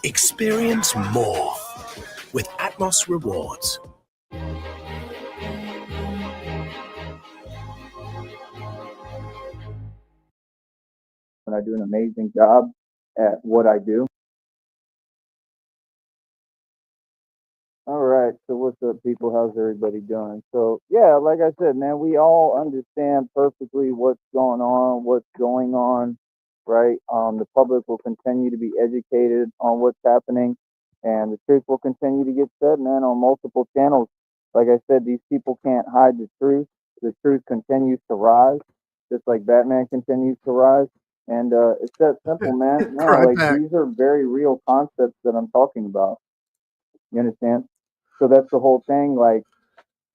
Experience more with Atmos Rewards. And I do an amazing job at what I do. All right, so what's up, people? How's everybody doing? So, yeah, like I said, man, we all understand perfectly what's going on, right? The public will continue to be educated on what's happening, and the truth will continue to get said, man, on multiple channels. Like I said, these people can't hide the truth. The truth continues to rise, just like Batman continues to rise. And it's that simple, man. No, Cry like back. these are very real concepts that I'm talking about. You understand? So that's the whole thing. Like,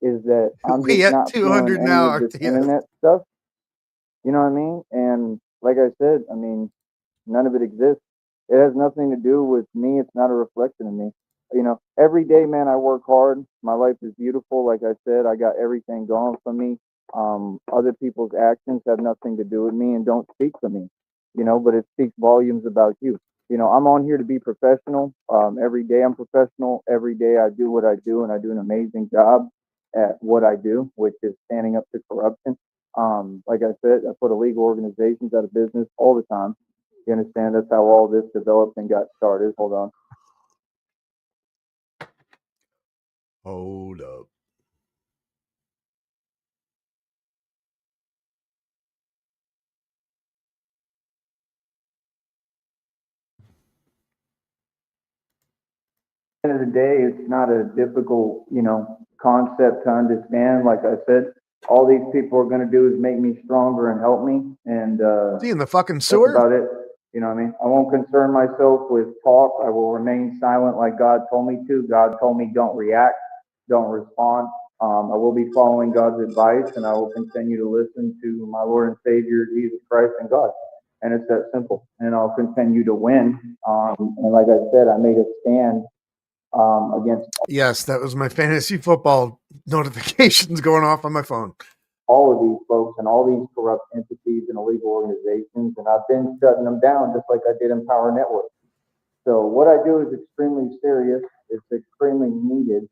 is that I'm We just at not feeling 200 any now, of this RTS. internet stuff. You know what I mean? And like I said, I mean, none of it exists. It has nothing to do with me. It's not a reflection of me. You know, every day, man, I work hard. My life is beautiful. Like I said, I got everything going for me. Other people's actions have nothing to do with me and don't speak for me. You know, but it speaks volumes about you. You know, I'm on here to be professional. Every day I'm professional. Every day I do what I do, and I do an amazing job at what I do, which is standing up to corruption. Like I said, I put illegal organizations out of business all the time. You understand? That's how all this developed and got started. Hold on. Hold up. At the end of the day, it's not a difficult, concept to understand. Like I said, all these people are going to do is make me stronger and help me, and See in the fucking that's sewer? about it. You know what I mean? I won't concern myself with talk. I will remain silent like God told me to. God told me don't react, don't respond. I will be following God's advice, and I will continue to listen to my Lord and Savior Jesus Christ and God. And it's that simple. And I'll continue to win. And like I said, I made a stand against Yes, that was my fantasy football notifications going off on my phone. all of these folks and all these corrupt entities and illegal organizations, and I've been shutting them down just like I did in Power Network. So what I do is extremely serious. It's extremely needed.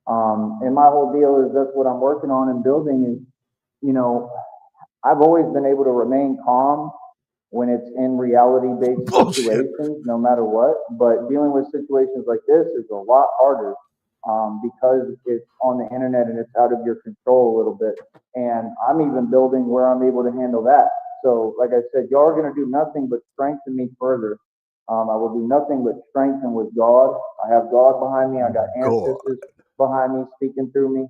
And my whole deal is that's what I'm working on and building is, you know, I've always been able to remain calm when it's in reality-based Bullshit. situations, no matter what. But dealing with situations like this is a lot harder because it's on the internet and it's out of your control a little bit. And I'm even building where I'm able to handle that. So, like I said, y'all are going to do nothing but strengthen me further. I will do nothing but strengthen with God. I have God behind me. I got God. ancestors behind me speaking through me.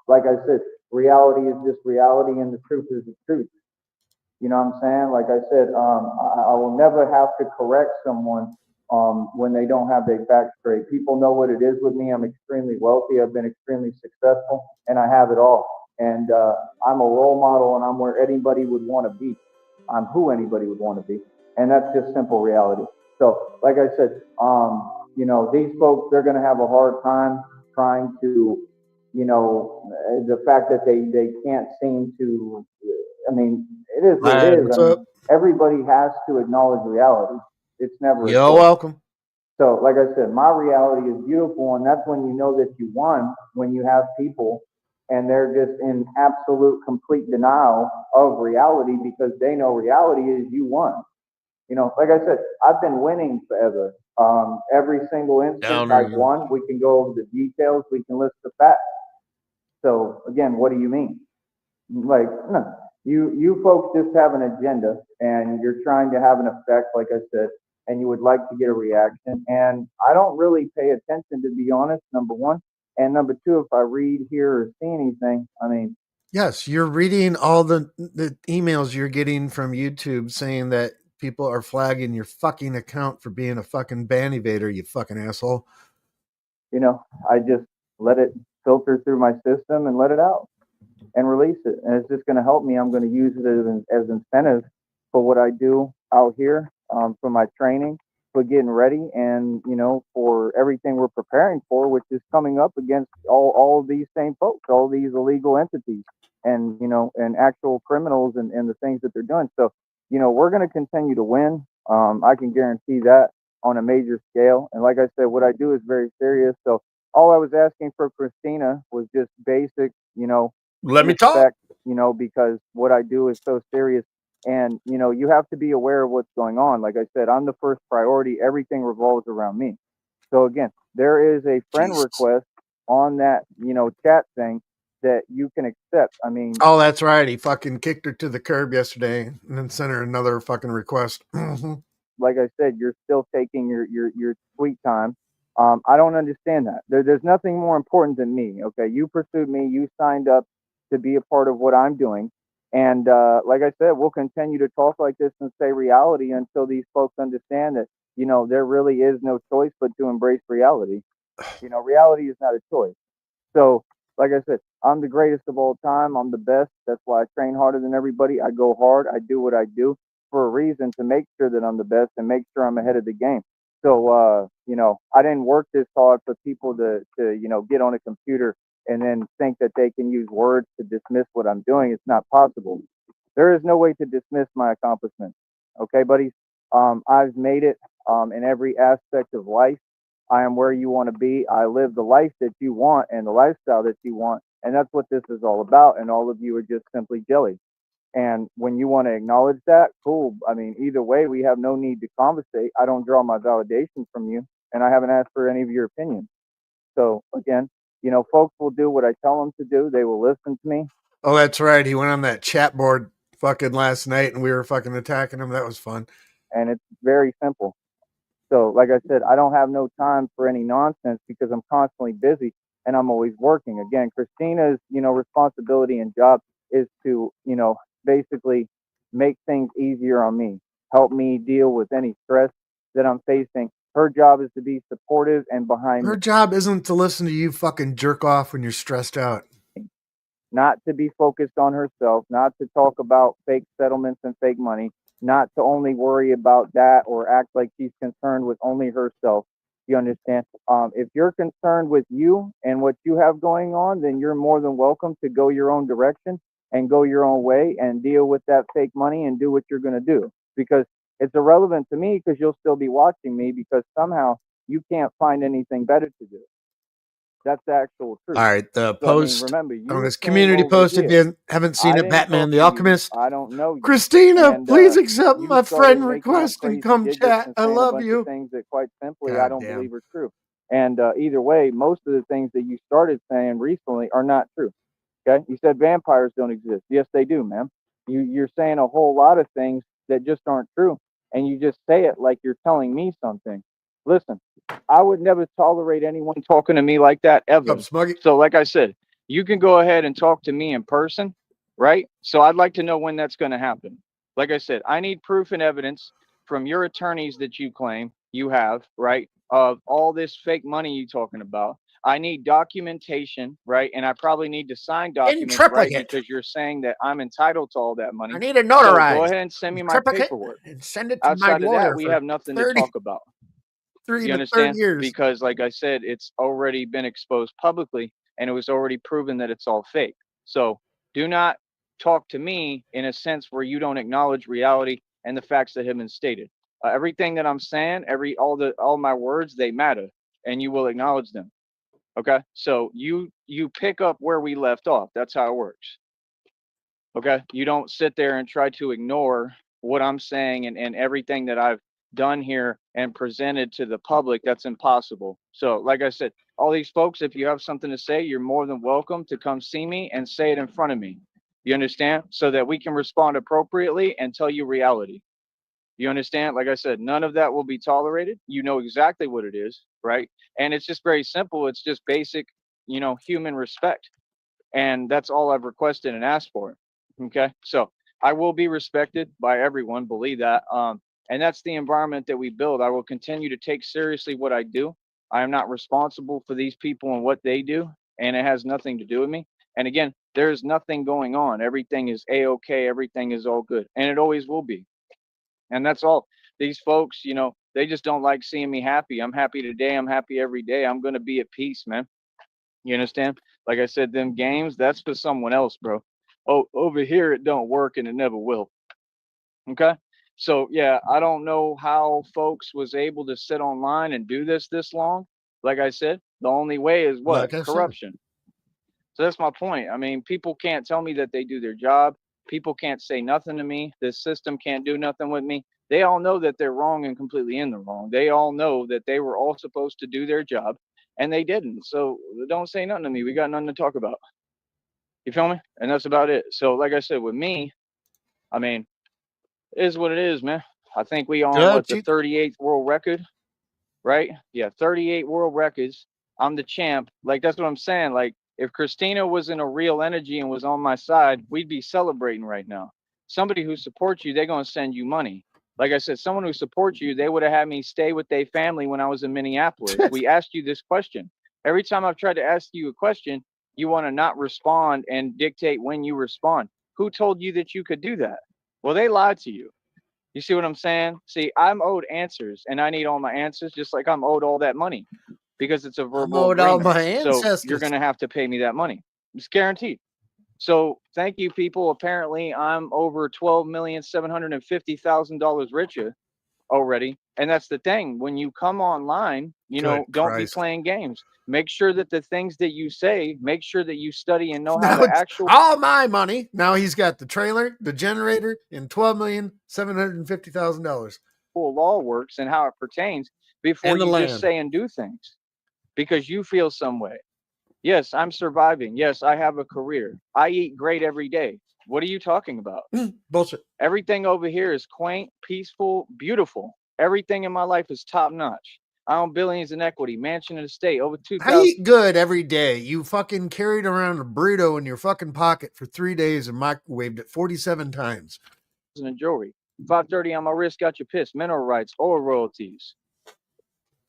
Like I said, reality is just reality, and the truth is the truth. You know what I'm saying? Like I said, I will never have to correct someone when they don't have their facts straight. People know what it is with me. I'm extremely wealthy. I've been extremely successful, and I have it all. And I'm a role model, and I'm where anybody would want to be. I'm who anybody would want to be, and that's just simple reality. So, like I said, these folks they're going to have a hard time trying to, the fact that they can't seem to. I mean, it is what it Hi, is. what's I mean, up? everybody has to acknowledge reality. It's never a You're choice. welcome. So, like I said, my reality is beautiful, and that's when you know that you won, when you have people and they're just in absolute complete denial of reality because they know reality is you won. Like I said, I've been winning forever. Every single instance Downer, I've you. won, we can go over the details, we can list the facts. So, again, what do you mean? Like, no, you folks just have an agenda and you're trying to have an effect, like I said, and you would like to get a reaction. And I don't really pay attention, to be honest, number one. And number two, if I read, hear, or see anything, I mean, Yes, you're reading all the emails you're getting from YouTube saying that people are flagging your fucking account for being a fucking ban evader, you fucking asshole. I just let it filter through my system and let it out and release it. And it's just going to help me. I'm going to use it as incentive for what I do out here, for my training, for getting ready, and for everything we're preparing for, which is coming up against all of these same folks, all these illegal entities, and and actual criminals and the things that they're doing. So we're going to continue to win. I can guarantee that. on a major scale. And like I said, what I do is very serious. So all I was asking for Christina was just basic, Let me talk. respect, because what I do is so serious. And, you have to be aware of what's going on. Like I said, I'm the first priority. Everything revolves around me. So again, there is a friend Jesus. request on that, chat thing that you can accept. I mean, Oh, that's right. He fucking kicked her to the curb yesterday and then sent her another fucking request. like I said, you're still taking your sweet time. I don't understand that. There's nothing more important than me. Okay, you pursued me. You signed up to be a part of what I'm doing, and like I said, we'll continue to talk like this and say reality until these folks understand that there really is no choice but to embrace reality. Reality is not a choice. So, like I said, I'm the greatest of all time. I'm the best. That's why I train harder than everybody. I go hard. I do what I do for a reason to make sure that I'm the best and make sure I'm ahead of the game. So, I didn't work this hard for people to get on a computer and then think that they can use words to dismiss what I'm doing. It's not possible. There is no way to dismiss my accomplishments. Okay, buddies. I've made it in every aspect of life. I am where you want to be. I live the life that you want and the lifestyle that you want. And that's what this is all about. And all of you are just simply jelly. And when you want to acknowledge that, cool. I mean, either way, we have no need to conversate. I don't draw my validation from you, and I haven't asked for any of your opinions. So, again, folks will do what I tell them to do. They will listen to me. Oh, that's right. He went on that chat board fucking last night and we were fucking attacking him. That was fun. And it's very simple. So, like I said, I don't have no time for any nonsense because I'm constantly busy and I'm always working. Again, Christina's, responsibility and job is to, basically make things easier on me, help me deal with any stress that I'm facing. Her job is to be supportive and behind Her me, job isn't to listen to you fucking jerk off when you're stressed out. not to be focused on herself, not to talk about fake settlements and fake money, not to only worry about that or act like she's concerned with only herself. You understand? If you're concerned with you and what you have going on, then you're more than welcome to go your own direction and go your own way and deal with that fake money and do what you're going to do. Because it's irrelevant to me because you'll still be watching me because somehow you can't find anything better to do. That's the actual All truth. right, the So, I mean, post remember, on you this came community over post, if here. you haven't seen I it, didn't Batman talk the to you. Alchemist. I don't know you. Christina, And please accept you my started friend making up request and crazy come digits chat. and I saying a love bunch of you. things that, quite simply, I God don't damn. believe are true. And either way, most of the things that you started saying recently are not true. Okay, you said vampires don't exist. Yes, they do, man. You're saying a whole lot of things that just aren't true, and you just say it like you're telling me something. Listen, I would never tolerate anyone talking to me like that Up, ever. Smuggy. So, like I said, you can go ahead and talk to me in person, right? So, I'd like to know when that's going to happen. Like I said, I need proof and evidence from your attorneys that you claim you have, right, of all this fake money you talking about. I need documentation, right? And I probably need to sign In documents, right? triplicate. Because you're saying that I'm entitled to all that I money. need it So go notarized. ahead and send me my Triplicate paperwork. and send it to my Outside of that, lawyer we for have nothing to 33 talk about. You to 30 understand? years. Because, like I said, it's already been exposed publicly and it was already proven that it's all fake. So do not talk to me in a sense where you don't acknowledge reality and the facts that have been stated. Everything that I'm saying, all my words, they matter, and you will acknowledge them. Okay, so you pick up where we left off. That's how it works. Okay, you don't sit there and try to ignore what I'm saying and everything that I've done here and presented to the public. That's impossible. So, like I said, all these folks, if you have something to say, you're more than welcome to come see me and say it in front of me. You understand? So that we can respond appropriately and tell you reality. You understand? Like I said, none of that will be tolerated. You know exactly what it is, right? And it's just very simple. It's just basic, human respect. And that's all I've requested and asked for. Okay. So I will be respected by everyone, believe that. And that's the environment that we build. I will continue to take seriously what I do. I am not responsible for these people and what they do, and it has nothing to do with me. And again, there's nothing going on. Everything is a okay. Everything is all good, and it always will be. And that's all. These folks, they just don't like seeing me happy. I'm happy today. I'm happy every day. I'm going to be at peace, man. You understand? Like I said, them games, that's for someone else, bro. Oh, over here, it don't work and it never will. Okay? So yeah, I don't know how folks was able to sit online and do this long. Like I said, the only way is what? Like I said, Corruption. So that's my point. I mean, people can't tell me that they do their job. People can't say nothing to me. This system can't do nothing with me. They all know that they're wrong and completely in the wrong. They all know that they were all supposed to do their job and they didn't. So don't say nothing to me. We got nothing to talk about. You feel me? And that's about it. So like I said, with me, I mean, it is what it is, man. I think we on yeah, what, the 38th world record, right? Yeah, 38 world records. I'm the champ. Like that's what I'm saying. Like if Christina was in a real energy and was on my side, we'd be celebrating right now. Somebody who supports you, they're gonna send you money. Like I said, someone who supports you, they would have had me stay with their family when I was in Minneapolis. We asked you this question. Every time I've tried to ask you a question, you want to not respond and dictate when you respond. Who told you that you could do that? Well, they lied to you. You see what I'm saying? See, I'm owed answers and I need all my answers just like I'm owed all that money because it's a I'm verbal owed all agreement. my So you're ancestors. going to have to pay me that money. It's guaranteed. So thank you, people. Apparently, I'm over $12,750,000 richer already. And that's the thing. When you come online, Good don't be Christ. playing games. Make sure that the things that you say, make sure that you study and know how Now the it's actual all my money. Now he's got the trailer, the generator, and $12,750,000 law works and how it pertains before and the you just land. say and do things because you feel some way. Yes, I'm surviving. Yes, I have a career. I eat great every day. What are you talking about? Bullshit. Everything over here is quaint, peaceful, beautiful. Everything in my life is top notch. I own billions in equity, mansion and estate, over I 2,000 eat good every day. You fucking carried around a burrito in your fucking pocket for 3 days and microwaved it 47 times. in jewelry. 530 on my wrist got you pissed. Mineral rights, oil royalties.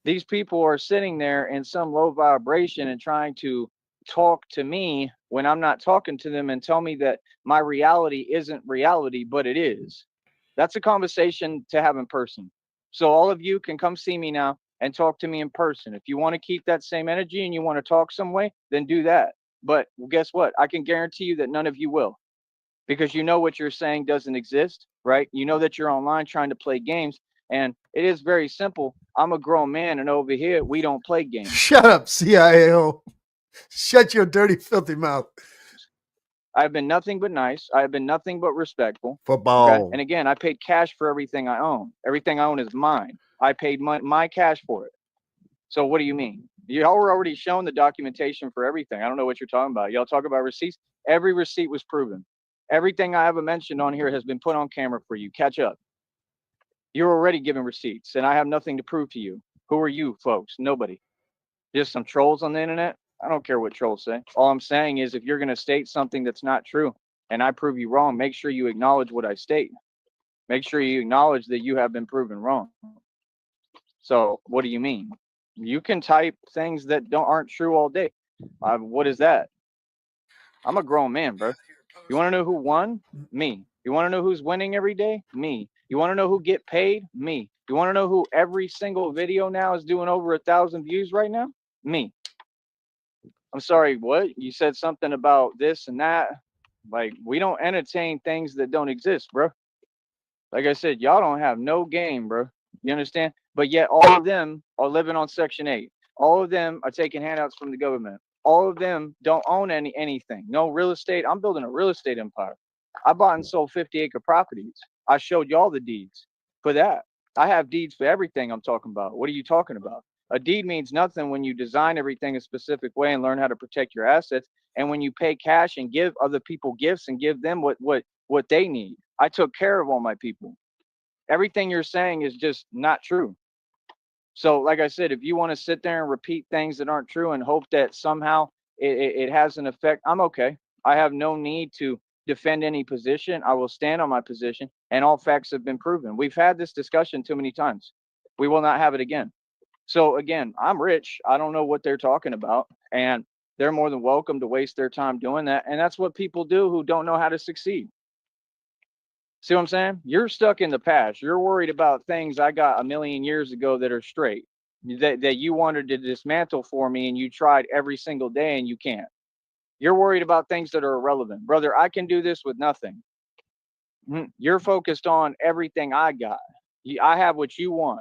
These people are sitting there in some low vibration and trying to talk to me when I'm not talking to them and tell me that my reality isn't reality, but it is. That's a conversation to have in person. So all of you can come see me now and talk to me in person. If you want to keep that same energy and you want to talk some way, then do that. But guess what? I can guarantee you that none of you will because you know what you're saying doesn't exist, right? You know that you're online trying to play games. And it is very simple. I'm a grown man, and over here, we don't play games. Shut up, CIO. Shut your dirty, filthy mouth. I've been nothing but nice. I've been nothing but respectful. Okay. Football. And again, I paid cash for everything I own. Everything I own is mine. I paid my cash for it. So what do you mean? Y'all were already shown the documentation for everything. I don't know what you're talking about. Y'all talk about receipts. Every receipt was proven. Everything I ever mentioned on here has been put on camera for you. Catch up. You're already giving receipts, and I have nothing to prove to you. Who are you, folks? Nobody. Just some trolls on the internet. I don't care what trolls say. All I'm saying is if you're going to state something that's not true and I prove you wrong, make sure you acknowledge what I state. Make sure you acknowledge that you have been proven wrong. So what do you mean? You can type things that aren't true all day. What is that? I'm a grown man, bro. You want to know who won? Me. You want to know who's winning every day? Me. You want to know who get paid? Me. You want to know who every single video now is doing over 1,000 views right now? Me. I'm sorry, what? You said something about this and that. Like, we don't entertain things that don't exist, bro. Like I said, y'all don't have no game, bro. You understand? But yet all of them are living on Section 8. All of them are taking handouts from the government. All of them don't own anything. No real estate. I'm building a real estate empire. I bought and sold 50-acre properties. I showed y'all the deeds for that. I have deeds for everything I'm talking about. What are you talking about? A deed means nothing when you design everything a specific way and learn how to protect your assets. And when you pay cash and give other people gifts and give them what they need. I took care of all my people. Everything you're saying is just not true. So, like I said, if you want to sit there and repeat things that aren't true and hope that somehow it has an effect, I'm okay. I have no need to defend any position. I will stand on my position, and all facts have been proven. We've had this discussion too many times. We will not have it again. So, again, I'm rich. I don't know what they're talking about. And they're more than welcome to waste their time doing that. And that's what people do who don't know how to succeed. See what I'm saying? You're stuck in the past. You're worried about things I got a million years ago that are straight, that you wanted to dismantle for me, and you tried every single day and you can't. You're worried about things that are irrelevant. Brother, I can do this with nothing. You're focused on everything I got. I have what you want.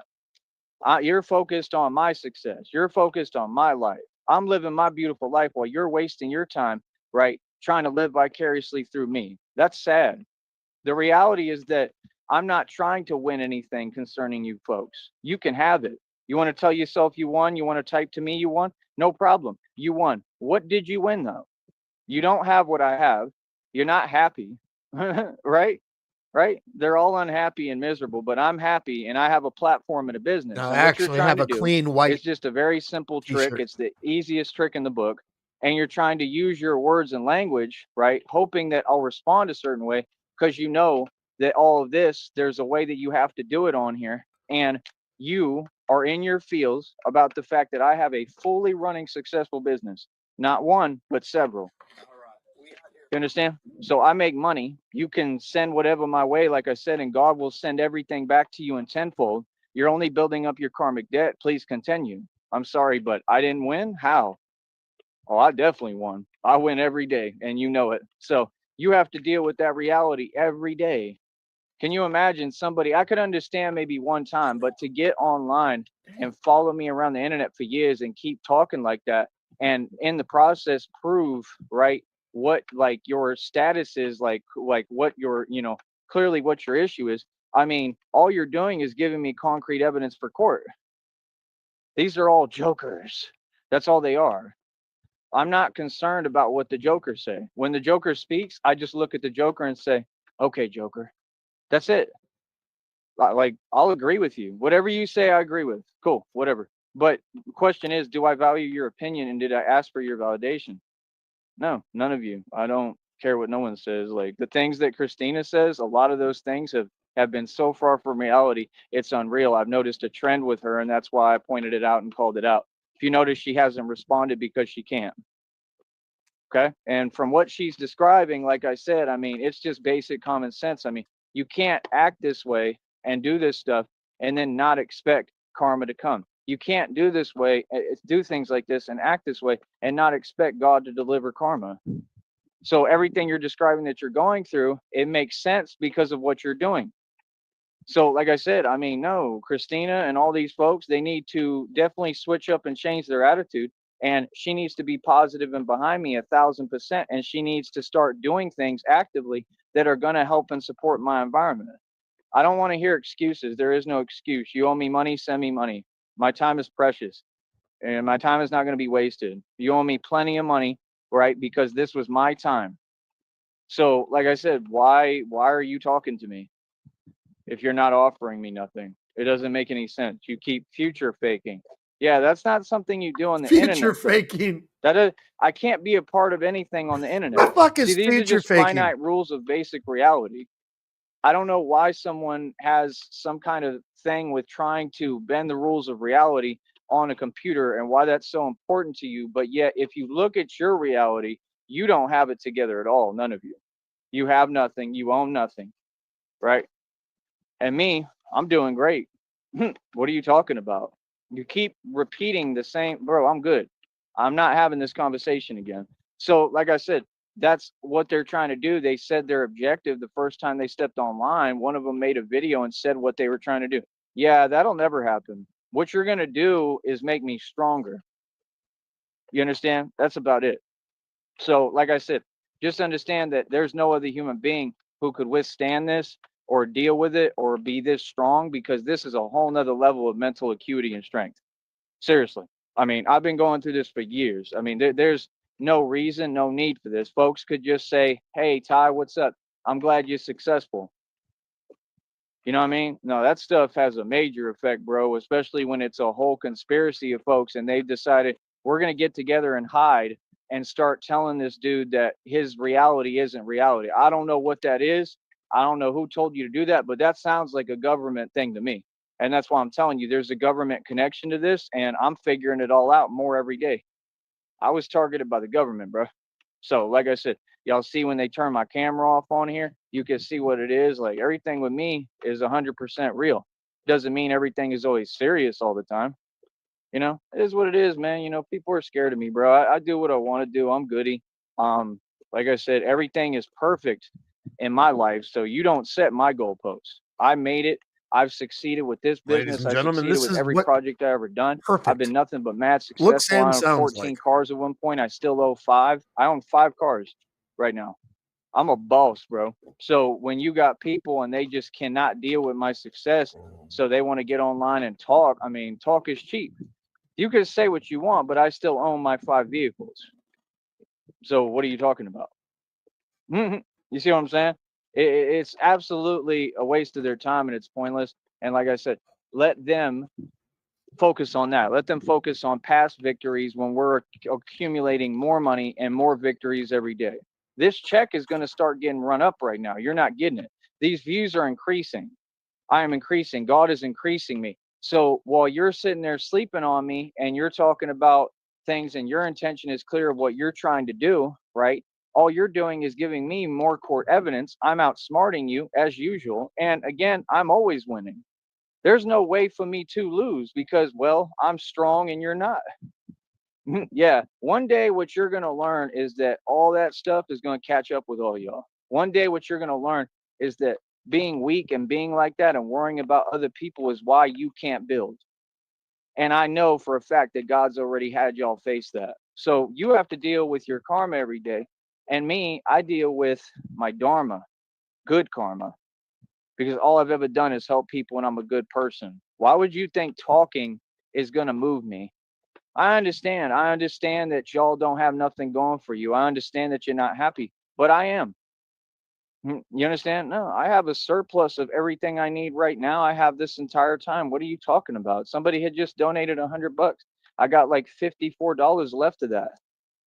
You're focused on my success. You're focused on my life. I'm living my beautiful life while you're wasting your time, right? Trying to live vicariously through me. That's sad. The reality is that I'm not trying to win anything concerning you folks. You can have it. You want to tell yourself you won? You want to type to me you won? No problem. You won. What did you win though? You don't have what I have. You're not happy, right? Right? They're all unhappy and miserable, but I'm happy and I have a platform and a business. I And what you're actually trying have to a do clean is white just a very simple trick. t-shirt. It's the easiest trick in the book. And you're trying to use your words and language, right? Hoping that I'll respond a certain way because you know that all of this, there's a way that you have to do it on here. And you are in your feels about the fact that I have a fully running successful business, not one, but several. You understand? So I make money. You can send whatever my way, like I said, and God will send everything back to you in tenfold. You're only building up your karmic debt. Please continue. I'm sorry, but I didn't win. How? Oh, I definitely won. I win every day, and you know it. So you have to deal with that reality every day. Can you imagine somebody? I could understand maybe one time, but to get online and follow me around the internet for years and keep talking like that, and in the process prove right what like your status is, like what your clearly what your issue is. I mean, all you're doing is giving me concrete evidence for court. These are all jokers. That's all they are. I'm not concerned about what the jokers say. When the joker speaks, I just look at the joker and say, "Okay, joker." That's it. Like I'll agree with you. Whatever you say, I agree with. Cool, whatever. But the question is, do I value your opinion and did I ask for your validation? No, none of you. I don't care what no one says. Like the things that Christina says, a lot of those things have been so far from reality, it's unreal. I've noticed a trend with her, and that's why I pointed it out and called it out. If you notice, she hasn't responded because she can't. Okay. And from what she's describing, like I said, I mean, it's just basic common sense. I mean, you can't act this way and do this stuff and then not expect karma to come. You can't do this way, do things like this and act this way and not expect God to deliver karma. So everything you're describing that you're going through, it makes sense because of what you're doing. So, like I said, I mean, no, Christina and all these folks, they need to definitely switch up and change their attitude. And she needs to be positive and behind me 1,000%. And she needs to start doing things actively that are going to help and support my environment. I don't want to hear excuses. There is no excuse. You owe me money, send me money. My time is precious and my time is not going to be wasted. You owe me plenty of money, right? Because this was my time. So, like I said, why are you talking to me if you're not offering me nothing? It doesn't make any sense. You keep future faking. Yeah, that's not something you do on the Future internet, though. faking. That is, I can't be a part of anything on the The internet. fuck See, is these are future just faking? finite rules of basic reality. I don't know why someone has some kind of thing with trying to bend the rules of reality on a computer and why that's so important to you. But yet, if you look at your reality, you don't have it together at all. None of you. You have nothing. You own nothing, right? And me, I'm doing great. What are you talking about? You keep repeating the same, bro. I'm good. I'm not having this conversation again. So, like I said, that's what they're trying to do. They said their objective the first time they stepped online. One of them made a video and said what they were trying to do. Yeah, that'll never happen. What you're going to do is make me stronger. You understand? That's about it. So, like I said, just understand that there's no other human being who could withstand this or deal with it or be this strong because this is a whole nother level of mental acuity and strength. Seriously. I mean, I've been going through this for years. I mean, there's no reason, no need for this. Folks could just say, "Hey, Ty, what's up? I'm glad you're successful." You know what I mean? No, that stuff has a major effect, bro, especially when it's a whole conspiracy of folks and they've decided we're going to get together and hide and start telling this dude that his reality isn't reality. I don't know what that is. I don't know who told you to do that, but that sounds like a government thing to me. And that's why I'm telling you there's a government connection to this, and I'm figuring it all out more every day. I was targeted by the government, bro. So, like I said, y'all see when they turn my camera off on here, you can see what it is. Like everything with me is 100% real. Doesn't mean everything is always serious all the time. It is what it is, man. People are scared of me, bro. I do what I want to do. I'm goody. Like I said, everything is perfect in my life. So you don't set my goalposts. I made it. I've succeeded with this Ladies business. and I gentlemen, succeeded this with is every what project I ever done. I've perfect been nothing but mad looks successful. and I own sounds 14 like. cars at one point. I still owe 5. I own 5 cars right now. I'm a boss, bro. So when you got people and they just cannot deal with my success, so they want to get online and talk, I mean, talk is cheap. You can say what you want, but I still own my 5 vehicles. So what are you talking about? You see what I'm saying? It's absolutely a waste of their time and it's pointless. And like I said, let them focus on that. Let them focus on past victories when we're accumulating more money and more victories every day. This check is going to start getting run up right now. You're not getting it. These views are increasing. I am increasing. God is increasing me. So while you're sitting there sleeping on me and you're talking about things and your intention is clear of what you're trying to do, right? All you're doing is giving me more court evidence. I'm outsmarting you as usual. And again, I'm always winning. There's no way for me to lose because, well, I'm strong and you're not. Yeah. One day, what you're going to learn is that all that stuff is going to catch up with all y'all. One day, what you're going to learn is that being weak and being like that and worrying about other people is why you can't build. And I know for a fact that God's already had y'all face that. So you have to deal with your karma every day. And me, I deal with my dharma, good karma, because all I've ever done is help people and I'm a good person. Why would you think talking is going to move me? I understand. I understand that y'all don't have nothing going for you. I understand that you're not happy, but I am. You understand? No, I have a surplus of everything I need right now. I have this entire time. What are you talking about? Somebody had just donated $100. I got like $54 left of that.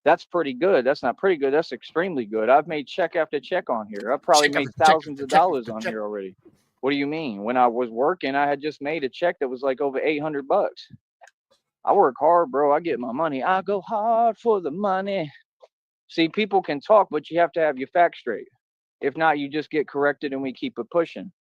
That's pretty good. That's not pretty good. That's extremely good. I've made check after check on here. I've probably Check made after check thousands after of check dollars after on check. here already. What do you mean? When I was working, I had just made a check that was like over $800. I work hard, bro. I get my money. I go hard for the money. See, people can talk, but you have to have your facts straight. If not, you just get corrected and we keep it pushing.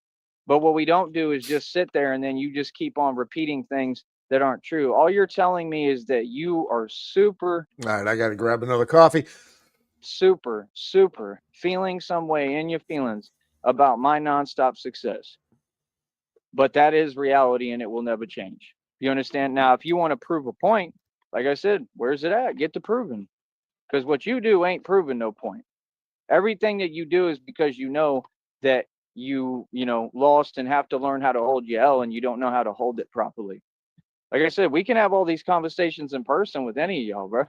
But what we don't do is just sit there and then you just keep on repeating things that aren't true. All you're telling me is that you are super, All right, I got to grab another coffee. super feeling some way in your feelings about my nonstop success. But that is reality and it will never change. You understand? Now, if you want to prove a point, like I said, where's it at? Get to proving. Because what you do ain't proving no point. Everything that you do is because you know that you lost and have to learn how to hold your L and you don't know how to hold it properly. Like I said, we can have all these conversations in person with any of y'all, bro.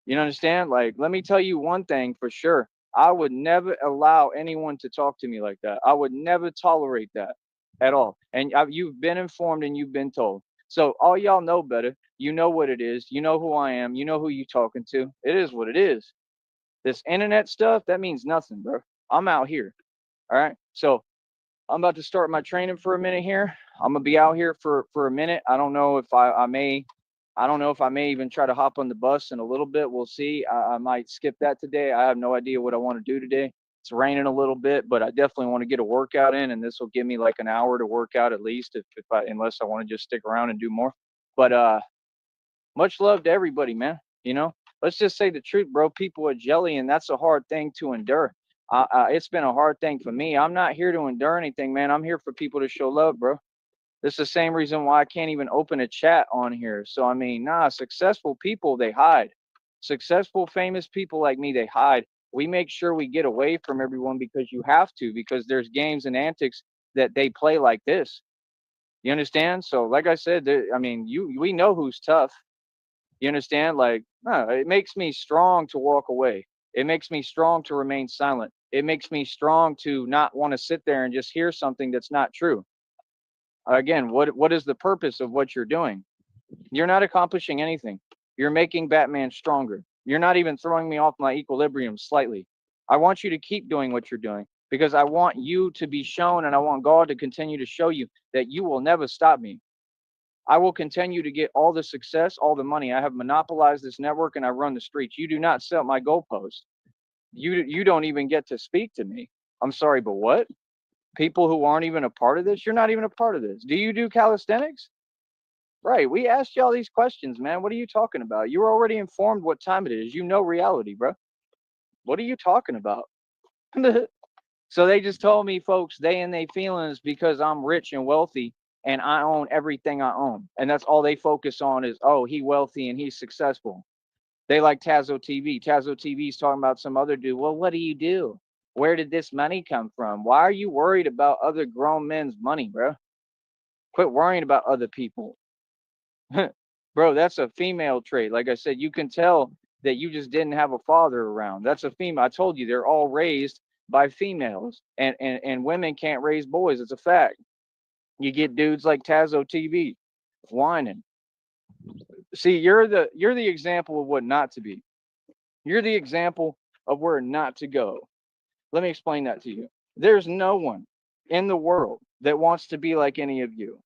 You understand? Like, let me tell you one thing for sure. I would never allow anyone to talk to me like that. I would never tolerate that at all. And you've been informed and you've been told. So all y'all know better. You know what it is. You know who I am. You know who you talking to. It is what it is. This internet stuff, that means nothing, bro. I'm out here. All right. So I'm about to start my training for a minute here. I'm gonna be out here for a minute. I don't know if I don't know if I may even try to hop on the bus in a little bit. We'll see. I might skip that today. I have no idea what I want to do today. It's raining a little bit, but I definitely want to get a workout in, and this will give me like an hour to work out at least, unless I want to just stick around and do more. But much love to everybody, man. Let's just say the truth, bro. People are jelly, and that's a hard thing to endure. It's been a hard thing for me. I'm not here to endure anything, man. I'm here for people to show love, bro. This is the same reason why I can't even open a chat on here. So I mean, successful people, they hide. Successful, famous people like me, they hide. We make sure we get away from everyone because you have to, because there's games and antics that they play like this. You understand? So like I said, I mean, we know who's tough. You understand? Like, no, it makes me strong to walk away. It makes me strong to remain silent. It makes me strong to not want to sit there and just hear something that's not true. Again, what is the purpose of what you're doing? You're not accomplishing anything. You're making Batman stronger. You're not even throwing me off my equilibrium slightly. I want you to keep doing what you're doing because I want you to be shown and I want God to continue to show you that you will never stop me. I will continue to get all the success, all the money. I have monopolized this network and I run the streets. You do not set my goalposts. You don't even get to speak to me. I'm sorry, but what? People who aren't even a part of this? You're not even a part of this. Do you do calisthenics? Right. We asked you all these questions, man. What are you talking about? You were already informed what time it is. You know reality, bro. What are you talking about? So they just told me, folks, they in their feelings because I'm rich and wealthy and I own everything I own. And that's all they focus on is, oh, he wealthy and he's successful. They like Tazo TV. Tazo TV's talking about some other dude. Well, what do you do? Where did this money come from? Why are you worried about other grown men's money, bro? Quit worrying about other people. Bro, that's a female trait. Like I said, you can tell that you just didn't have a father around. That's a female. I told you, they're all raised by females, and women can't raise boys. It's a fact. You get dudes like Tazo TV whining. See, you're the example of what not to be. You're the example of where not to go. Let me explain that to you. There's no one in the world that wants to be like any of you.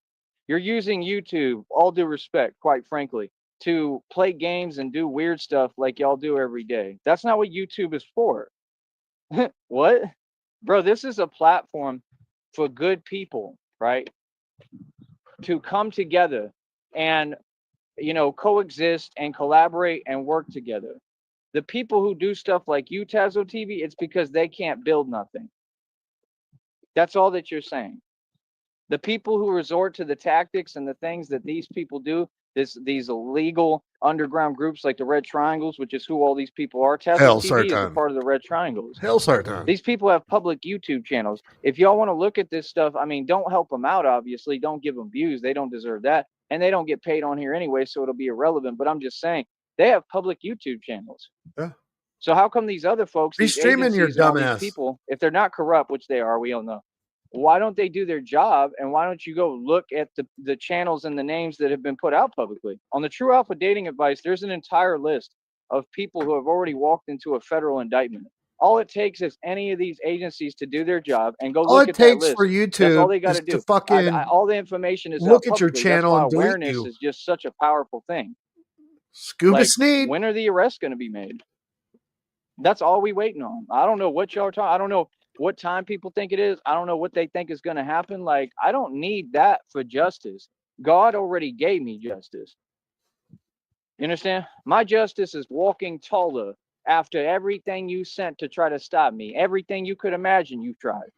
You're using YouTube, all due respect, quite frankly, to play games and do weird stuff like y'all do every day. That's not what YouTube is for. What? Bro, this is a platform for good people, right? To come together and, coexist and collaborate and work together. The people who do stuff like you, Tazo TV, it's because they can't build nothing. That's all that you're saying. The people who resort to the tactics and the things that these people do, these illegal underground groups like the Red Triangles, which is who all these people are. Tazo Hell, TV is a Sartan. part of the Red Triangles. Hell, Sartan. These people have public YouTube channels. If y'all want to look at this stuff, I mean, don't help them out, obviously. Don't give them views. They don't deserve that. And they don't get paid on here anyway, so it'll be irrelevant. But I'm just saying, they have public YouTube channels. Yeah. So how come these other folks, Be these streaming your agencies and all these dumbass. people, if they're not corrupt, which they are, we all know, why don't they do their job? And why don't you go look at the channels and the names that have been put out publicly? On the True Alpha Dating Advice, there's an entire list of people who have already walked into a federal indictment. All it takes is any of these agencies to do their job and go All look it at that takes list. for That's all YouTube they got is to to do. fucking All the information is look out at your publicly. That's channel why and delete awareness you. is just such a powerful thing. Scuba Like, Sneed. when are the arrests going to be made? That's all we waiting on. I don't know what y'all are talking. I don't know what time people think it is. I don't know what they think is going to happen. Like, I don't need that for justice. God already gave me justice. You understand? My justice is walking taller after everything you sent to try to stop me. Everything you could imagine, you've tried.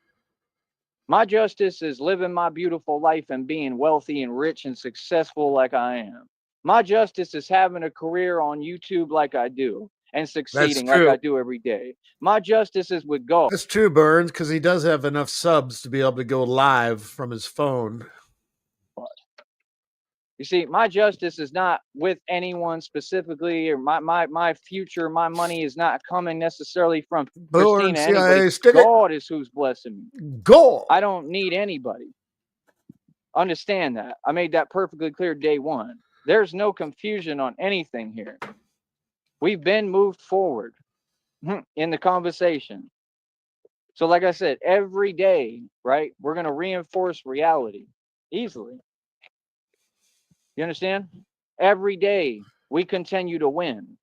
My justice is living my beautiful life and being wealthy and rich and successful like I am. My justice is having a career on YouTube like I do and succeeding like I do every day. My justice is with God. That's true, Burns, because he does have enough subs to be able to go live from his phone. You see, my justice is not with anyone specifically, or my future, my money is not coming necessarily from Christina, anybody. God is who's blessing me. God. I don't need anybody. Understand that. I made that perfectly clear day one. There's no confusion on anything here. We've been moved forward in the conversation. So like I said, every day, right, we're going to reinforce reality easily. You understand? Every day we continue to win,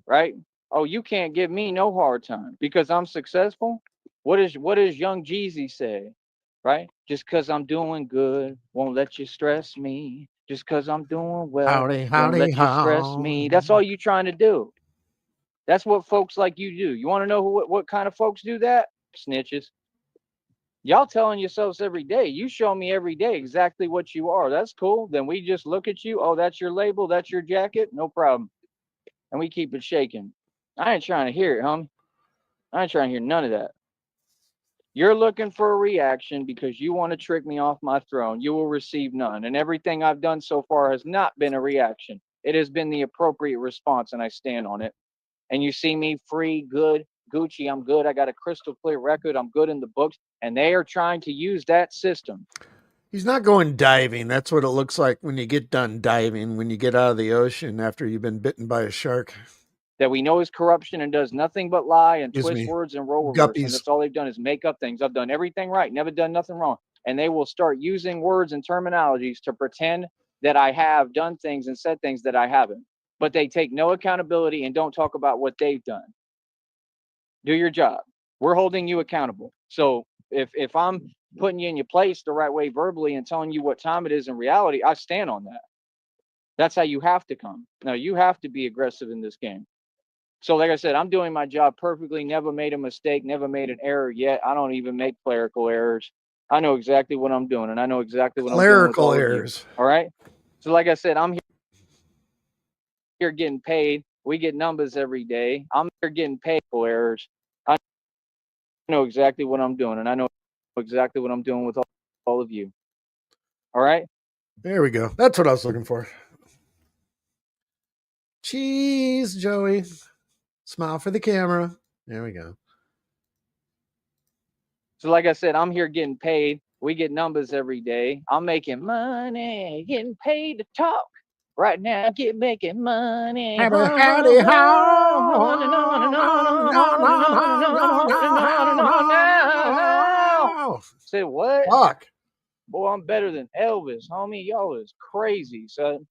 right? Oh, you can't give me no hard time because I'm successful. What does Young Jeezy say? Right? Just because I'm doing good won't let you stress me. Just because I'm doing well won't let you stress me. That's all you trying to do. That's what folks like you do. You want to know what kind of folks do that? Snitches. Y'all telling yourselves every day. You show me every day exactly what you are. That's cool. Then we just look at you. Oh, that's your label. That's your jacket. No problem. And we keep it shaking. I ain't trying to hear it, homie. I ain't trying to hear none of that. You're looking for a reaction because you want to trick me off my throne. You will receive none. And everything I've done so far has not been a reaction. It has been the appropriate response, and I stand on it. And you see me free, good, Gucci, I'm good. I got a crystal clear record. I'm good in the books. And they are trying to use that system. He's not going diving. That's what it looks like when you get done diving, when you get out of the ocean after you've been bitten by a shark. That we know is corruption and does nothing but lie and Gives twist me words and roll reverse. guppies. And that's all they've done is make up things. I've done everything right, never done nothing wrong. And they will start using words and terminologies to pretend that I have done things and said things that I haven't. But they take no accountability and don't talk about what they've done. Do your job. We're holding you accountable. So if I'm putting you in your place the right way verbally and telling you what time it is in reality, I stand on that. That's how you have to come. Now, you have to be aggressive in this game. So like I said, I'm doing my job perfectly, never made a mistake, never made an error yet. I don't even make clerical errors. I know exactly what I'm doing, and I know exactly what I'm doing with Clerical all of you. errors. All right. So like I said, I'm here getting paid. We get numbers every day. I'm here getting paid for errors. I know exactly what I'm doing, and I know exactly what I'm doing with all of you. All right. There we go. That's what I was looking for. Cheese, Joey. Smile for the camera. There we go. So like I said, I'm here getting paid. We get numbers every day. I'm making money, getting paid to talk. Right now, making money. Howdy, On howdy, and ho. on and on and on and No, on no, and no, on and no, on no, and on and on now. no. Say what? Fuck. Boy, I'm better than Elvis, homie. Y'all is crazy, son.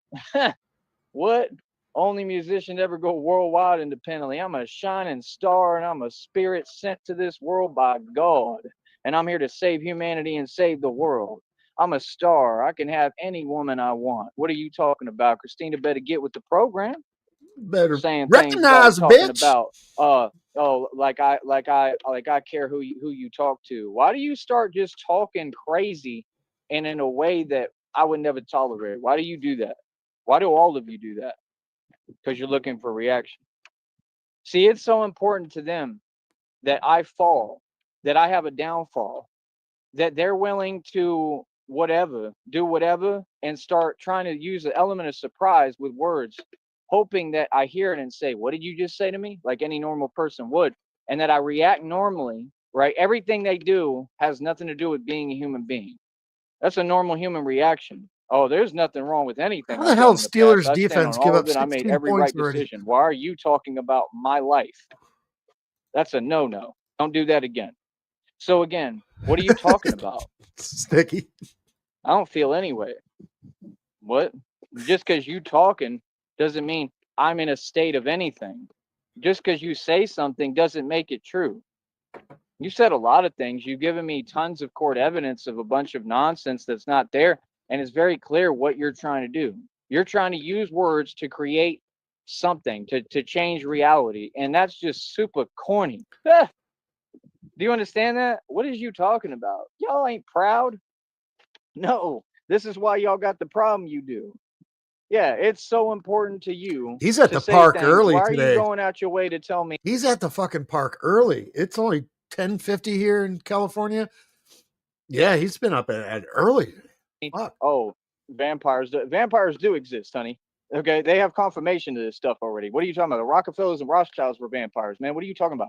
What? Only musician to ever go worldwide independently. I'm a shining star and I'm a spirit sent to this world by God. And I'm here to save humanity and save the world. I'm a star. I can have any woman I want. What are you talking about? Christina better get with the program. Better Saying things about recognize, talking bitch. about like I care who you talk to. Why do you start just talking crazy and in a way that I would never tolerate? Why do you do that? Why do all of you do that? Because you're looking for reaction. See, it's so important to them that I fall, that I have a downfall, that they're willing to do whatever, and start trying to use the element of surprise with words, hoping that I hear it and say, "What did you just say to me?" Like any normal person would, and that I react normally, right? Everything they do has nothing to do with being a human being. That's a normal human reaction. Oh, there's nothing wrong with anything How the I've hell done in the past. Steelers I stand on defense give all up of it. I made 16 every points right already? decision. Why are you talking about my life? That's a no-no. Don't do that again. So again, what are you talking about? Sticky. I don't feel anyway. What? Just because you talking doesn't mean I'm in a state of anything. Just because you say something doesn't make it true. You said a lot of things. You've given me tons of court evidence of a bunch of nonsense that's not there. And it's very clear what you're trying to do. You're trying to use words to create something, to change reality. And that's just super corny. Do you understand that? What is you talking about? Y'all ain't proud? No. This is why y'all got the problem you do. Yeah, it's so important to you He's at to the say park things. early Why are you today. going out your way to tell me? He's at the fucking park early. It's only 10:50 here in California. Yeah, he's been up at early. Fuck. Oh, vampires do exist, honey. Okay, they have confirmation to this stuff already. What are you talking about? The Rockefellers and Rothschilds were vampires, man. What are you talking about?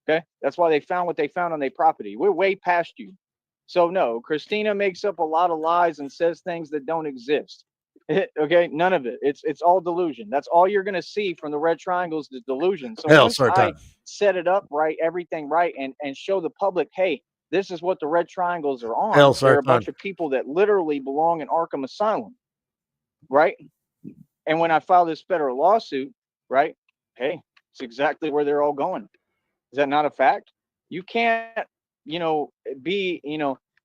Okay, that's why they found what they found on their property. We're way past you. So no, Christina makes up a lot of lies and says things that don't exist. Okay, none of it. It's all delusion. That's all you're gonna see from the red triangles is delusion. So Hell, once sorry, I Todd. set it up right, everything right, and show the public, hey, this is what the red triangles are Hell, on. sorry, They're a Todd. bunch of people that literally belong in Arkham Asylum, right? And when I file this federal lawsuit, right? Hey, it's exactly where they're all going. Is that not a fact? You can't, you know,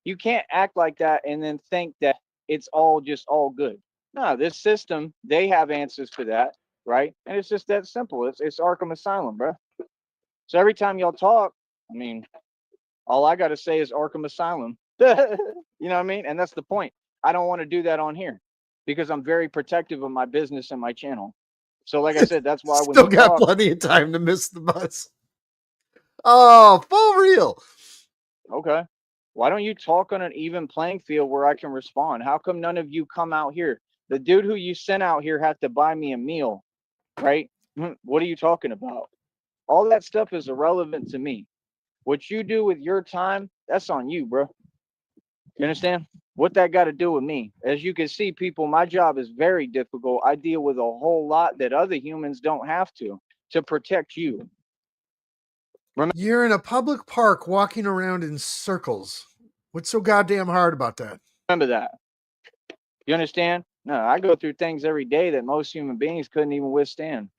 you can't act like that and then think that it's all just all good. No, this system, they have answers for that, right? And it's just that simple. It's Arkham Asylum, bro. So every time y'all talk, I mean, all I got to say is Arkham Asylum. You know what I mean? And that's the point. I don't want to do that on here because I'm very protective of my business and my channel. So, like I said, that's why when Still you got talk, plenty of time to miss the bus. Oh, full real. okay, why don't you talk on an even playing field where I can respond? How come none of you come out here? The dude who you sent out here had to buy me a meal, right? What are you talking about? All that stuff is irrelevant to me. What you do with your time, that's on you, bro. You understand? What that got to do with me? As you can see, people, my job is very difficult. I deal with a whole lot that other humans don't have to protect you. You're in a public park walking around in circles. What's so goddamn hard about that? Remember that. You understand? No, I go through things every day that most human beings couldn't even withstand.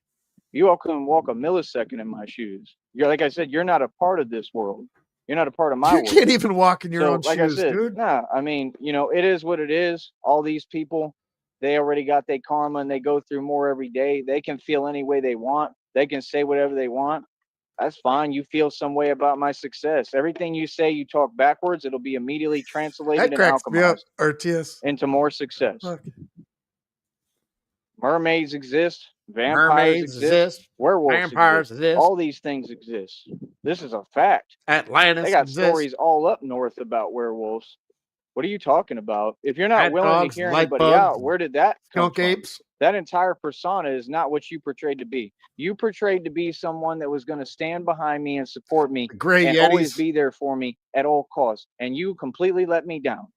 You all couldn't walk a millisecond in my shoes. You're like I said, you're not a part of this world. You're not a part of my You world. can't even walk in your So, own like I shoes, said, dude. nah, I mean, it is what it is. All these people, they already got their karma and they go through more every day. They can feel any way they want. They can say whatever they want. That's fine. You feel some way about my success. Everything you say, you talk backwards, it'll be immediately translated That and cracks me up, alchemized RTS. into more success. Fuck. Mermaids exist, vampires Mermaids exist, werewolves vampires exist. All these things exist. This is a fact. Atlantis They got exists. stories all up north about werewolves. What are you talking about? If you're not Cat willing dogs, to hear light anybody bugs, out, where did that come skunk from? apes. That entire persona is not what you portrayed to be. You portrayed to be someone that was going to stand behind me and support me Gray and always Yetis. be there for me at all costs. And you completely let me down.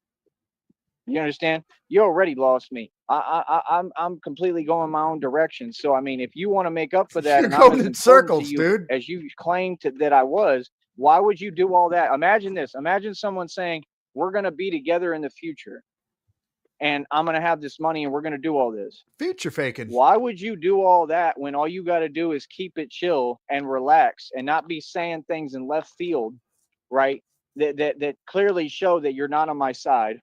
You understand? You already lost me. I'm completely going my own direction. So I mean, if you want to make up for that, You're and I'm going as in important circles, to you dude. as you claimed that I was, why would you do all that? Imagine this. Imagine someone saying, "We're going to be together in the future, and I'm going to have this money, and we're going to do all this." Future faking. Why would you do all that when all you got to do is keep it chill and relax and not be saying things in left field, right? That clearly show that you're not on my side.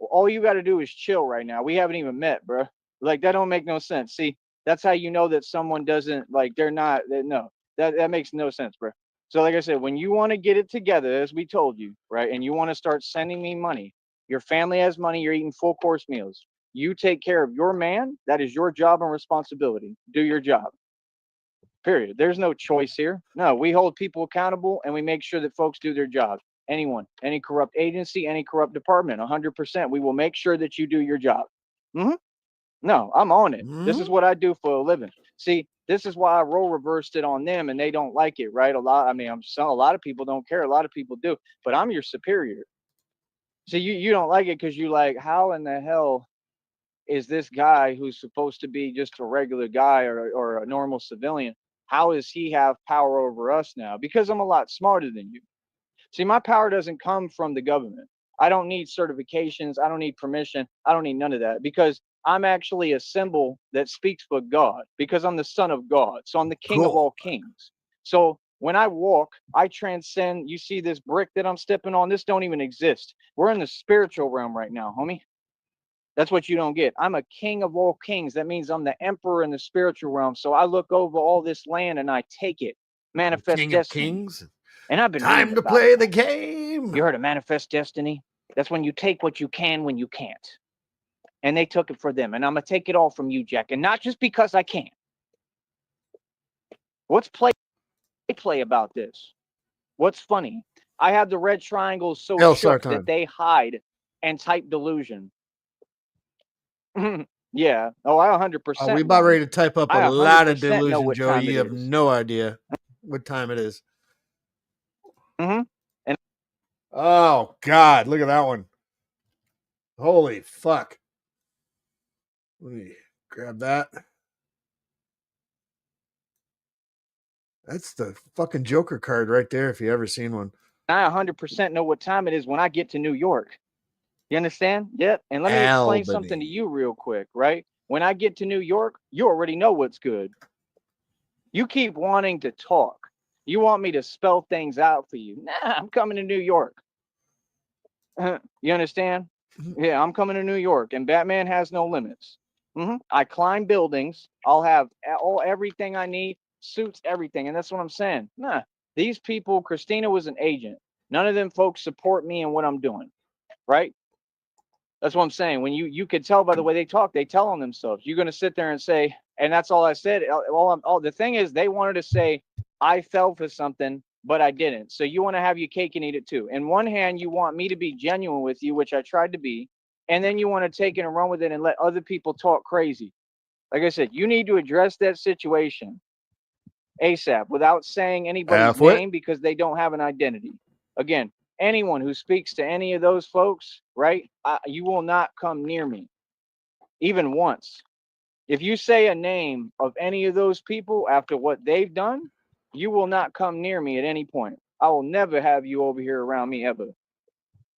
All you got to do is chill right now. We haven't even met, bro. Like that don't make no sense. See, that's how you know that someone doesn't like they're not. No, that makes no sense, bro. So like I said, when you want to get it together, as we told you, right, and you want to start sending me money, your family has money. You're eating full course meals. You take care of your man. That is your job and responsibility. Do your job. Period. There's no choice here. No, we hold people accountable and we make sure that folks do their job. Anyone, any corrupt agency, any corrupt department, 100%. We will make sure that you do your job. Mm-hmm. No, I'm on it. This is what I do for a living. See, this is why I role reversed it on them and they don't like it, right? A lot of people don't care. A lot of people do, but I'm your superior. See, you don't like it because you like, how in the hell is this guy who's supposed to be just a regular guy or a normal civilian? How does he have power over us now? Because I'm a lot smarter than you. See, my power doesn't come from the government. I don't need certifications. I don't need permission. I don't need none of that because I'm actually a symbol that speaks for God because I'm the son of God. So I'm the king of all kings. So when I walk, I transcend. You see this brick that I'm stepping on? This don't even exist. We're in the spiritual realm right now, homie. That's what you don't get. I'm a king of all kings. That means I'm the emperor in the spiritual realm. So I look over all this land and I take it. Manifest King destiny. of Kings. And I've been Time reading to about play it. the game. You heard of manifest destiny? That's when you take what you can when you can't. And they took it for them. And I'm going to take it all from you, Jack. And not just because I can. What's play about this? What's funny? I have the red triangles so shook that they hide and type delusion. Yeah. Oh, I 100%. We about ready to type up a lot of delusion, Joe. You have no idea what time it is. Mm-hmm. And oh God, look at that one. Holy fuck. Let me grab that. That's the fucking Joker card right there, if you ever seen one. I 100% know what time it is when I get to New York. You understand? Yep. And let me explain something to you real quick, right? When I get to New York, you already know what's good. You keep wanting to talk. You want me to spell things out for you. Nah, I'm coming to New York. You understand? Yeah, I'm coming to New York, and Batman has no limits. I climb buildings. I'll have everything I need, suits, everything, and that's what I'm saying. Nah, these people. Christina was an agent. None of them folks support me and what I'm doing, right? That's what I'm saying. When you could tell by the way they talk, they tell on themselves. You're gonna sit there and say, and that's all I said. The thing is, they wanted to say, I fell for something, but I didn't. So you want to have your cake and eat it too. In one hand, you want me to be genuine with you, which I tried to be, and then you want to take it and run with it and let other people talk crazy. Like I said, you need to address that situation ASAP without saying anybody's name because they don't have an identity. Again, anyone who speaks to any of those folks, right? You will not come near me, even once. If you say a name of any of those people after what they've done, you will not come near me at any point. I will never have you over here around me ever.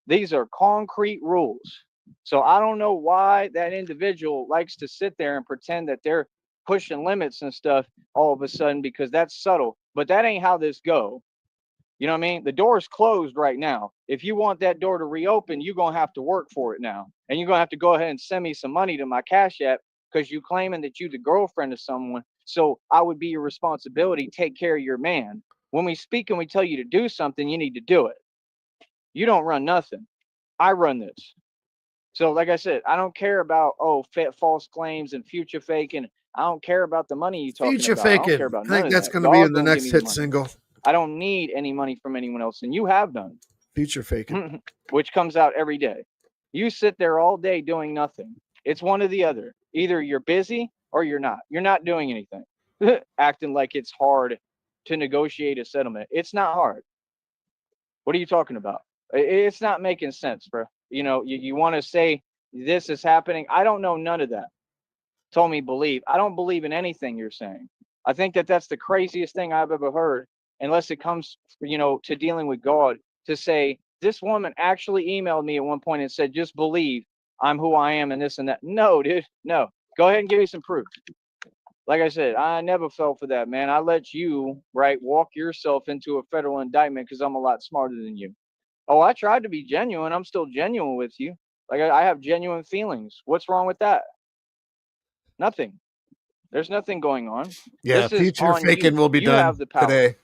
These are concrete rules. So I don't know why that individual likes to sit there and pretend that they're pushing limits and stuff all of a sudden because that's subtle. But that ain't how this go. You know what I mean? The door's closed right now. If you want that door to reopen, you're going to have to work for it now. And you're going to have to go ahead and send me some money to my Cash App because you claiming that you the girlfriend of someone So I would be your responsibility. Take care of your man. When we speak and we tell you to do something, you need to do it. You don't run nothing. I run this. So, like I said, I don't care about false claims and future faking. I don't care about the money you talking Future about. I don't care faking. about I none think of that's that. going to be God in the gonna give next me the hit money. single. I don't need any money from anyone else, and you have none. Future faking. Which comes out every day. You sit there all day doing nothing. It's one or the other. Either you're busy or you're not. You're not doing anything. Acting like it's hard to negotiate a settlement. It's not hard. What are you talking about? It's not making sense, bro. You want to say this is happening. I don't know none of that. Told me believe. I don't believe in anything you're saying. I think that that's the craziest thing I've ever heard, unless it comes, to dealing with God, to say this woman actually emailed me at one point and said, just believe I'm who I am and this and that. No, dude, no. Go ahead and give me some proof. Like I said, I never fell for that, man. I let you, right, walk yourself into a federal indictment because I'm a lot smarter than you. Oh, I tried to be genuine. I'm still genuine with you. Like I have genuine feelings. What's wrong with that? Nothing. There's nothing going on. Yeah, This is future on faking you. will be You have done the power, today.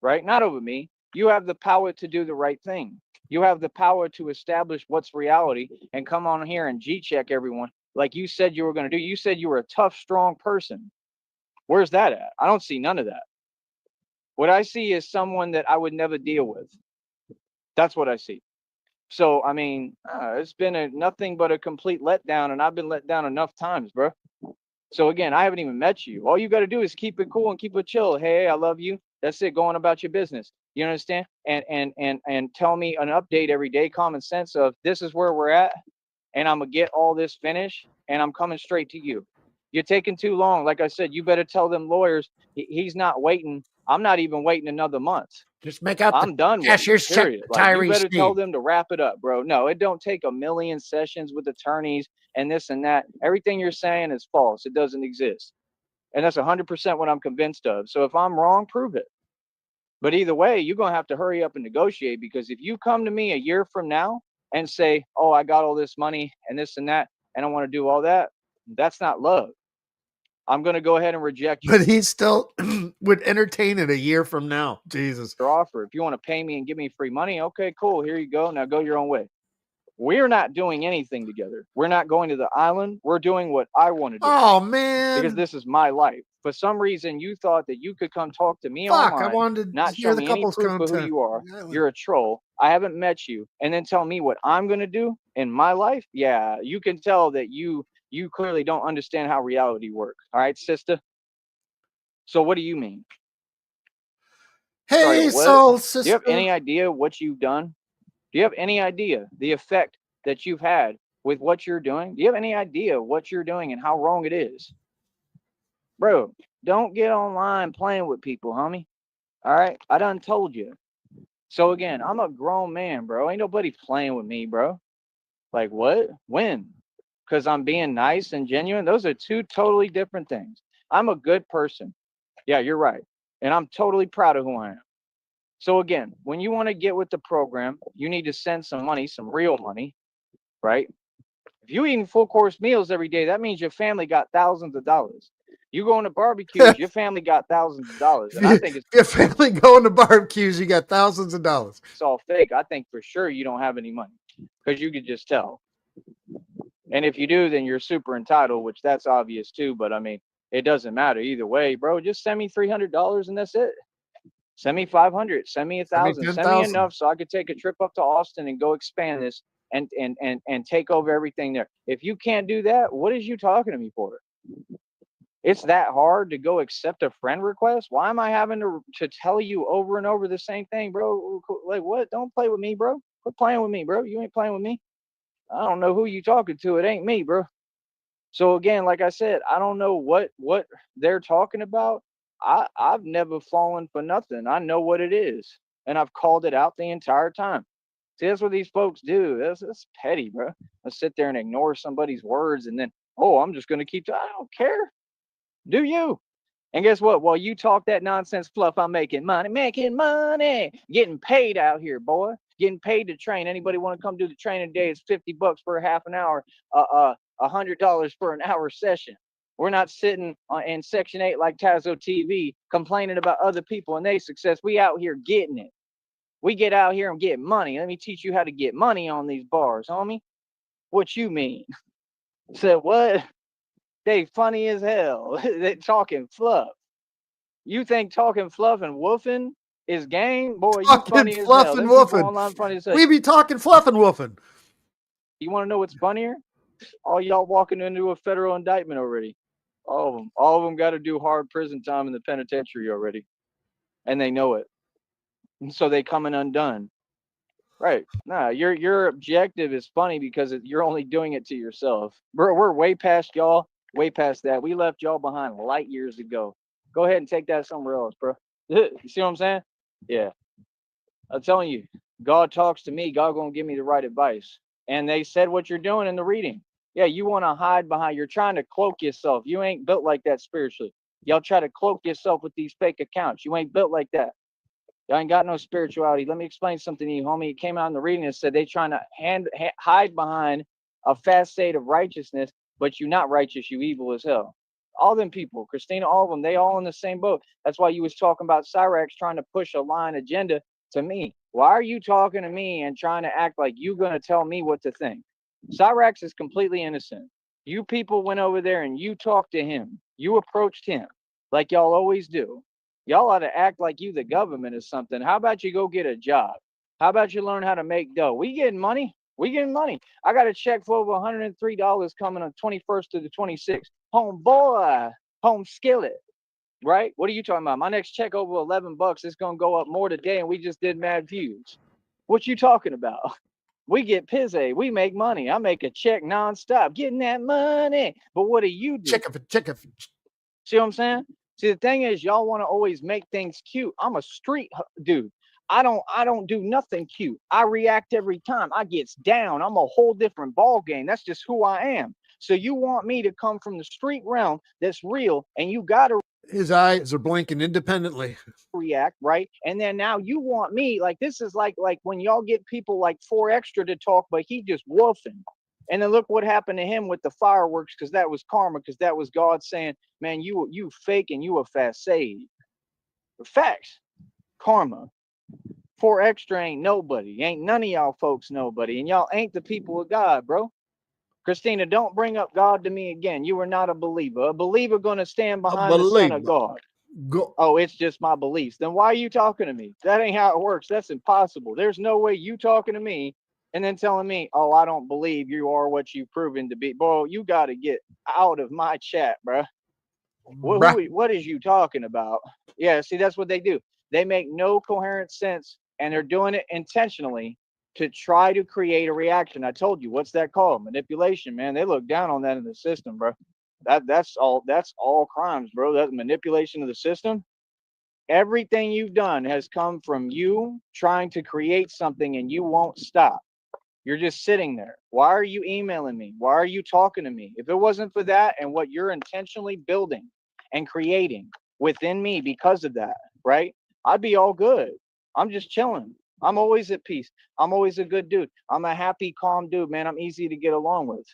right? Not over me. You have the power to do the right thing. You have the power to establish what's reality and come on here and G-check everyone like you said you were going to do. You said you were a tough, strong person. Where's that at? I don't see none of that. What I see is someone that I would never deal with. That's what I see. So, I mean, it's been nothing but a complete letdown, and I've been let down enough times, bro. So again, I haven't even met you. All you got to do is keep it cool and keep it chill. Hey, I love you. That's it. Going about your business. You understand? And tell me an update every day, common sense of this is where we're at, and I'm gonna get all this finished, and I'm coming straight to you. You're taking too long. Like I said, you better tell them lawyers he's not waiting. I'm not even waiting another month. Just make out the I'm done waiting. cashier's check Period. to Like you Tyree better tell Sneed. them to wrap it up, bro. No, it don't take a million sessions with attorneys and this and that. Everything you're saying is false. It doesn't exist. And that's 100% what I'm convinced of. So if I'm wrong, prove it. But either way, you're going to have to hurry up and negotiate, because if you come to me a year from now and say, oh, I got all this money and this and that, and I want to do all that, that's not love. I'm going to go ahead and reject you. But he still would entertain it a year from now. Jesus. Your offer. If you want to pay me and give me free money, okay, cool. Here you go. Now go your own way. We're not doing anything together. We're not going to the island. We're doing what I want to do. Oh, man. Because this is my life. For some reason, you thought that you could come talk to me Fuck, I online, wanted to not show hear the me any couples proof of who content. you are. You're a troll. I haven't met you, and then tell me what I'm going to do in my life. Yeah, you can tell that you clearly don't understand how reality works. All right, sister. So what do you mean? Sorry, Hey, what? soul Do you have sister. any idea what you've done? Do you have any idea the effect that you've had with what you're doing? Do you have any idea what you're doing and how wrong it is? Bro, don't get online playing with people, homie. All right? I done told you. So again, I'm a grown man, bro. Ain't nobody playing with me, bro. Like what? When? Because I'm being nice and genuine? Those are two totally different things. I'm a good person. Yeah, you're right. And I'm totally proud of who I am. So again, when you want to get with the program, you need to send some money, some real money, right? If you eating full course meals every day, that means your family got thousands of dollars. You going to barbecues, your family got thousands of dollars. And I think it's Your family going to barbecues, you got thousands of dollars. all fake. I think for sure you don't have any money, because you could just tell. And if you do, then you're super entitled, which that's obvious too. But I mean, it doesn't matter either way, bro. Just send me $300 and that's it. Send me 500. Send me 1,000. Send me 10,000. enough so I could take a trip up to Austin and go expand this and take over everything there. If you can't do that, what is you talking to me for? It's that hard to go accept a friend request? Why am I having to tell you over and over the same thing, bro? Like what? Don't play with me, bro. Quit playing with me, bro. You ain't playing with me. I don't know who you talking to. It ain't me, bro. So again, like I said, I don't know what they're talking about. I've never fallen for nothing. I know what it is, and I've called it out the entire time. See, that's what these folks do. That's petty, bro. I sit there and ignore somebody's words, and then I'm just gonna keep. I don't care. Do you? And guess what? While you talk that nonsense fluff, I'm making money, getting paid out here, boy. Getting paid to train. Anybody want to come do the training today? It's $50 for a half an hour. $100 for an hour session. We're not sitting in Section 8 like Tazo TV complaining about other people and their success. We out here getting it. We get out here and get money. Let me teach you how to get money on these bars, homie. What you mean? Said what? They funny as hell. They talking fluff. You think talking fluff and woofing is game? Boy, you Talking funny as fluff hell. and Them people woofing. online funny as hell. We be talking fluff and woofing. You want to know what's funnier? All y'all walking into a federal indictment already. All of them got to do hard prison time in the penitentiary already, and they know it. And so they coming undone. Right? Nah, your objective is funny because you're only doing it to yourself. We're way past y'all. Way past that. We left y'all behind light years ago. Go ahead and take that somewhere else, bro. You see what I'm saying? Yeah. I'm telling you, God talks to me. God gonna give me the right advice. And they said what you're doing in the reading. Yeah, you want to hide behind. You're trying to cloak yourself. You ain't built like that spiritually. Y'all try to cloak yourself with these fake accounts. You ain't built like that. Y'all ain't got no spirituality. Let me explain something to you, homie. It came out in the reading and said they trying to hide behind a facade of righteousness, but you not righteous. You evil as hell. All them people, Christina, all of them, they all in the same boat. That's why you was talking about Cyrax trying to push a line agenda to me. Why are you talking to me and trying to act like you gonna tell me what to think? Cyrax is completely innocent. You people went over there and you talked to him. You approached him like y'all always do. Y'all ought to act like you the government or something. How about you go get a job? How about you learn how to make dough? We getting money. We getting money. I got a check for over $103 coming on 21st to the 26th. Home boy, home skillet. Right? What are you talking about? My next check over $11. It's gonna go up more today, and we just did mad views. What you talking about? We get pizzy. We make money. I make a check nonstop, getting that money. But what do you do? Check it. See what I'm saying? See, the thing is, y'all want to always make things cute. I'm a street dude. I don't do nothing cute. I react every time. I gets down. I'm a whole different ball game. That's just who I am. So you want me to come from the street realm that's real, and you gotta His eyes are blinking independently. react, right? And then now you want me, like, this is like when y'all get people like 4 Extra to talk, but he just woofing. And then look what happened to him with the fireworks, because that was karma, because that was God saying, man, you fake and you a facade. Facts. Karma. 4 Extra ain't nobody. Ain't none of y'all folks nobody. And y'all ain't the people of God, bro. Christina, don't bring up God to me again. You are not a believer. A believer gonna stand behind the Son of God. Go. Oh, it's just my beliefs. Then why are you talking to me? That ain't how it works. That's impossible. There's no way you talking to me and then telling me, oh, I don't believe you are what you've proven to be. Boy, you got to get out of my chat, bro. What is you talking about? Yeah, see, that's what they do. They make no coherent sense, and they're doing it intentionally to try to create a reaction. I told you, what's that called? Manipulation, man. They look down on that in the system, bro. That's all crimes, bro. That's manipulation of the system. Everything you've done has come from you trying to create something, and you won't stop. You're just sitting there. Why are you emailing me? Why are you talking to me? If it wasn't for that and what you're intentionally building and creating within me because of that, right? I'd be all good. I'm just chilling. I'm always at peace. I'm always a good dude. I'm a happy, calm dude, man. I'm easy to get along with.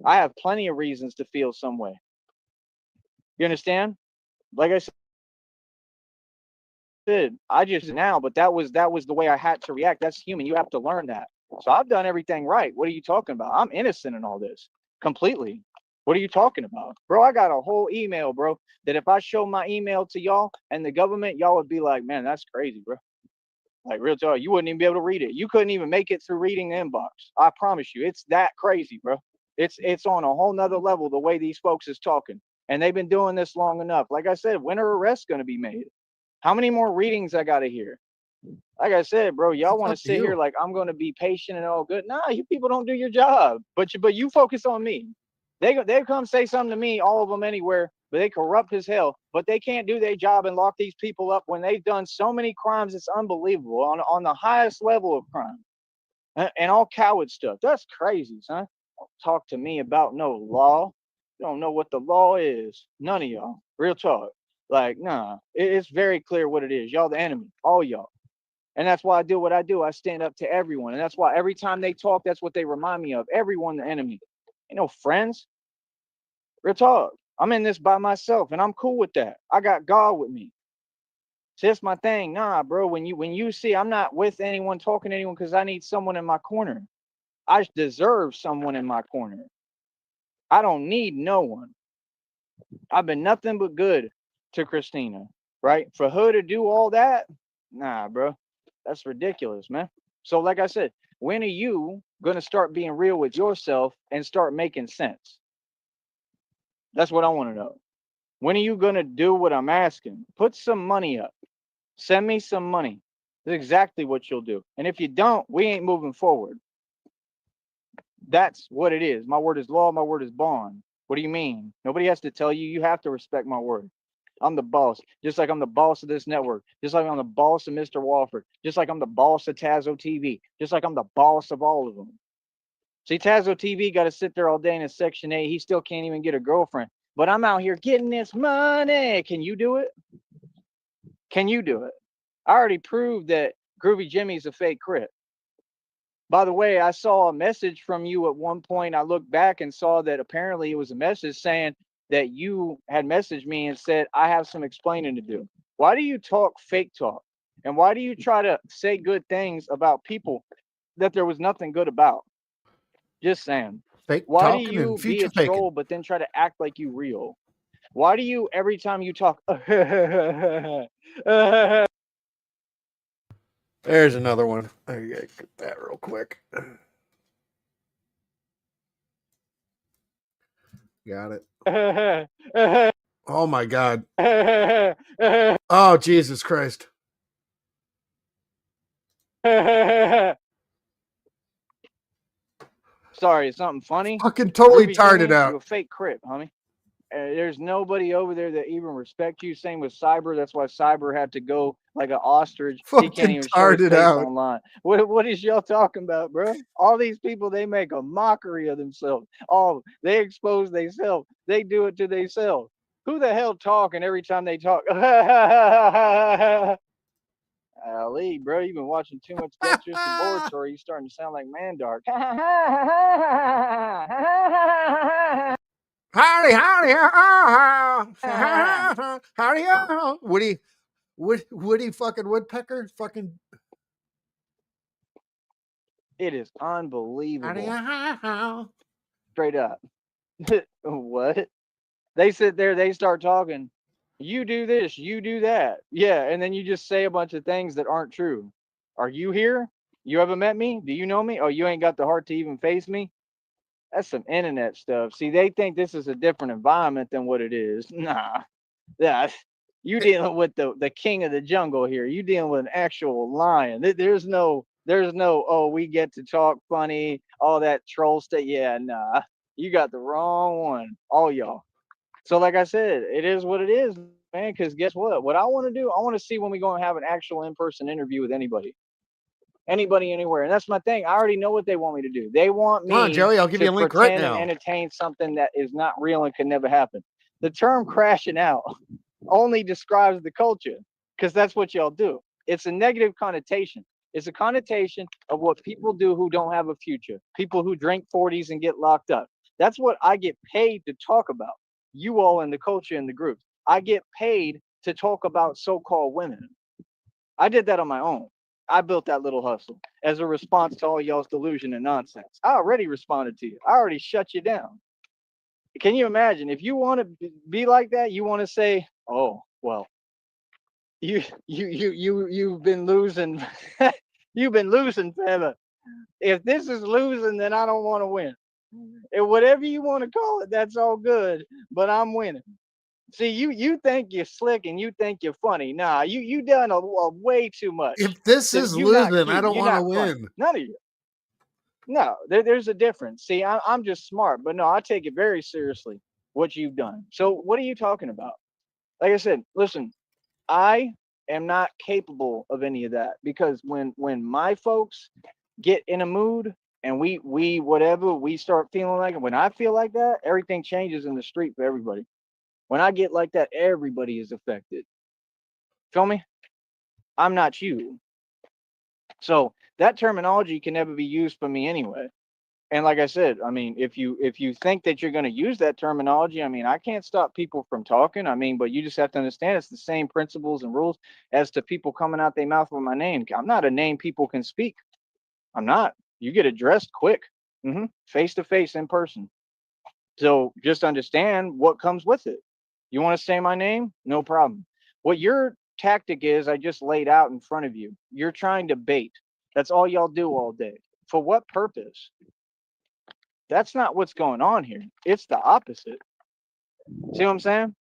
I have plenty of reasons to feel some way. You understand? Like I said, I just now, but that was the way I had to react. That's human. You have to learn that. So I've done everything right. What are you talking about? I'm innocent in all this. Completely. What are you talking about? Bro, I got a whole email, bro, that if I show my email to y'all and the government, y'all would be like, man, that's crazy, bro. Like, real talk, you wouldn't even be able to read it. You couldn't even make it through reading the inbox. I promise you, it's that crazy, bro. It's on a whole nother level the way these folks is talking. And they've been doing this long enough. Like I said, when are arrests going to be made? How many more readings I got to hear? Like I said, bro, y'all want to sit here like I'm going to be patient and all good. Nah, you people don't do your job. But you focus on me. They come say something to me, all of them anywhere, but they corrupt as hell. But they can't do their job and lock these people up when they've done so many crimes. It's unbelievable on the highest level of crime and all coward stuff. That's crazy, son. Don't talk to me about no law. You don't know what the law is. None of y'all. Real talk. Like, nah, it's very clear what it is. Y'all the enemy, all y'all. And that's why I do what I do. I stand up to everyone. And that's why every time they talk, that's what they remind me of. Everyone the enemy. Ain't no friends. Real talk. I'm in this by myself, and I'm cool with that. I got God with me. So that's my thing. Nah, bro. When you see I'm not with anyone, talking to anyone, because I need someone in my corner. I deserve someone in my corner. I don't need no one. I've been nothing but good to Christina, right? For her to do all that, nah, bro. That's ridiculous, man. So, like I said, when are you gonna start being real with yourself and start making sense? That's what I want to know. When are you gonna do what I'm asking? Put some money up. Send me some money. That's exactly what you'll do. And if you don't, we ain't moving forward. That's what it is. My word is law. My word is bond. What do you mean? Nobody has to tell you. You have to respect my word. I'm the boss, just like I'm the boss of this network, just like I'm the boss of Mr. Walford, just like I'm the boss of Tazo TV, just like I'm the boss of all of them. See, Tazo TV got to sit there all day in his Section 8. He still can't even get a girlfriend. But I'm out here getting this money. Can you do it? Can you do it? I already proved that Groovy Jimmy's a fake Crip. By the way, I saw a message from you at one point. I looked back and saw that apparently it was a message saying that you had messaged me and said, I have some explaining to do. Why do you talk fake talk? And why do you try to say good things about people that there was nothing good about? Just saying. Fake Why do talking and you be future a troll faking. but then try to act like you real? Why do you every time you talk There's another one. I gotta get that real quick. Got it. Oh my God. Oh, Jesus Christ. Sorry, it's something funny. Fucking totally Groovy tarted Jimmy, you out. a fake Crip, homie. There's nobody over there that even respect you. Same with Cyber. That's why Cyber had to go like an ostrich. He can't Fucking even show his tarted face out. online. What is y'all talking about, bro? All these people, they make a mockery of themselves. Oh, they expose themselves. They do it to themselves. Who the hell talking every time they talk? Ali, bro, you've been watching too much Dexter's Laboratory. You're starting to sound like Mandark. Howdy, howdy, howdy, howdy, Woody fucking woodpecker, fucking It is howdy, unbelievable. how. Straight up. What? They sit there, they start talking. You do this, you do that. Yeah, and then you just say a bunch of things that aren't true. Are you here? You haven't met me? Do you know me? Oh, you ain't got the heart to even face me? That's some internet stuff. See, they think this is a different environment than what it is. Nah. Yeah. You dealing with the king of the jungle here. You dealing with an actual lion. There's no oh, we get to talk funny, all that troll stuff. Yeah, nah. You got the wrong one. All y'all. So, like I said, it is what it is, man. Because guess what? What I want to do, I want to see when we go and have an actual in-person interview with anybody, anywhere. And that's my thing. I already know what they want me to do. They want Come on, me Joey, I'll give you to a link right pretend and now. entertain something that is not real and can never happen. The term crashing out only describes the culture because that's what y'all do. It's a negative connotation. It's a connotation of what people do who don't have a future. People who drink 40s and get locked up. That's what I get paid to talk about. You all in the culture in the groups. I get paid to talk about so-called women. I did that on my own. I built that little hustle as a response to all y'all's delusion and nonsense. I already responded to you. I already shut you down. Can you imagine if you want to be like that? You want to say, "Oh, well, you've been losing, you've been losing forever. If this is losing, then I don't want to win. And whatever you want to call it, that's all good. But I'm winning." See, you think you're slick and you think you're funny. Nah, you done a way too much. If this So is you not losing, I cute. don't You're want to not funny. win. None of you. No, there's a difference. See, I'm just smart, but no, I take it very seriously what you've done. So what are you talking about? Like I said, listen, I am not capable of any of that because when my folks get in a mood and we whatever we start feeling like it, when I feel like that, everything changes in the street for everybody. When I get like that, everybody is affected. Feel me? I'm not you. So that terminology can never be used for me anyway. And like I said, I mean, if you think that you're going to use that terminology, I mean, I can't stop people from talking. I mean, but you just have to understand it's the same principles and rules as to people coming out their mouth with my name. I'm not a name people can speak. I'm not. You get addressed quick, face to face in person. So just understand what comes with it. You want to say my name? No problem. What your tactic is, I just laid out in front of you. You're trying to bait. That's all y'all do all day. For what purpose? That's not what's going on here. It's the opposite. See what I'm saying?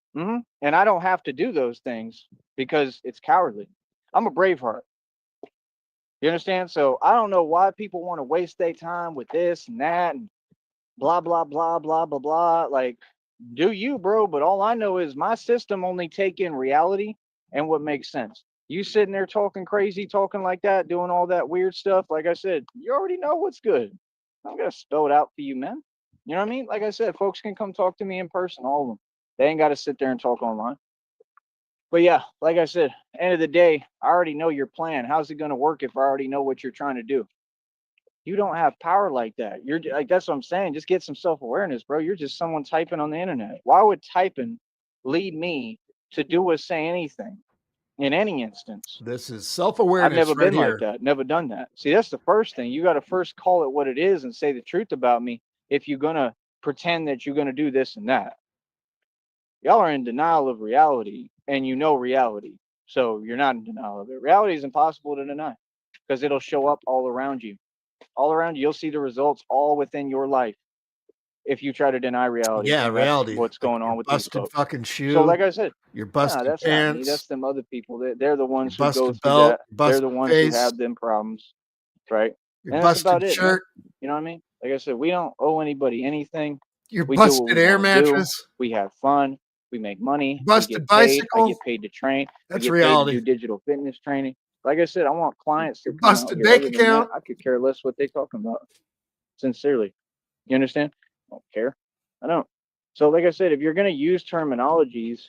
And I don't have to do those things because it's cowardly. I'm a braveheart. You understand? So I don't know why people want to waste their time with this and that and blah blah blah blah blah blah. Like, do you, bro? But all I know is my system only take in reality and what makes sense. You sitting there talking crazy, talking like that, doing all that weird stuff. Like I said, you already know what's good. I'm gonna spell it out for you, man. You know what I mean? Like I said, folks can come talk to me in person, all of them. They ain't got to sit there and talk online. But yeah, like I said, end of the day, I already know your plan. How's it gonna work if I already know what you're trying to do? You don't have power like that. You're like, that's what I'm saying. Just get some self-awareness, bro. You're just someone typing on the internet. Why would typing lead me to do or say anything in any instance? This is I've self-awareness never right been like here. that. Never done that. See, that's the first thing. You got to first call it what it is and say the truth about me if you're going to pretend that you're going to do this and that. Y'all are in denial of reality and you know reality. So you're not in denial of it. Reality is impossible to deny because it'll show up all around you. All around you, you'll see the results all within your life if you try to deny reality. Yeah, And that's reality. what's Like going your on with these busted folks. fucking So, shoe, like I said, your no, busted that's not me. pants, That's them other people. They're the your ones who go busted through belt, that. your They're busted the ones who face, have them problems, right? your And that's about busted it, man. shirt, You know what I mean? Like I said, we don't owe anybody anything. your We do what busted we air want to do. mattress, We have fun. We make money. We busted get paid. I bicycle. get paid to train. I That's get paid to do reality. digital fitness training. Like I said, I want clients to Your come out busted here. bank Other than that, account. I could care less what they talking about. Sincerely. You understand? I don't care. I don't. So, like I said, if you're going to use terminologies,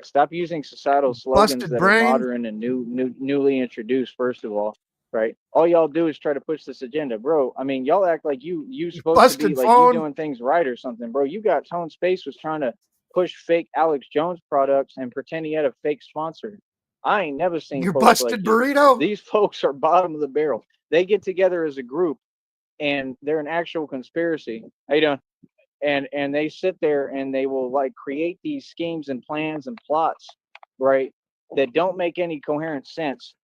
stop using societal slogans Busted that are brain, modern and newly introduced. First of all, right? All y'all do is try to push this agenda, bro. I mean, y'all act like you your supposed to be busted like you phone, doing things right or something, bro. You got Tone Space was trying to push fake Alex Jones products and pretend he had a fake sponsor. I ain't never seen your folks like busted you. burrito. These folks are bottom of the barrel. They get together as a group and they're an actual conspiracy. How you doing? And they sit there and they will like create these schemes and plans and plots, right, that don't make any coherent sense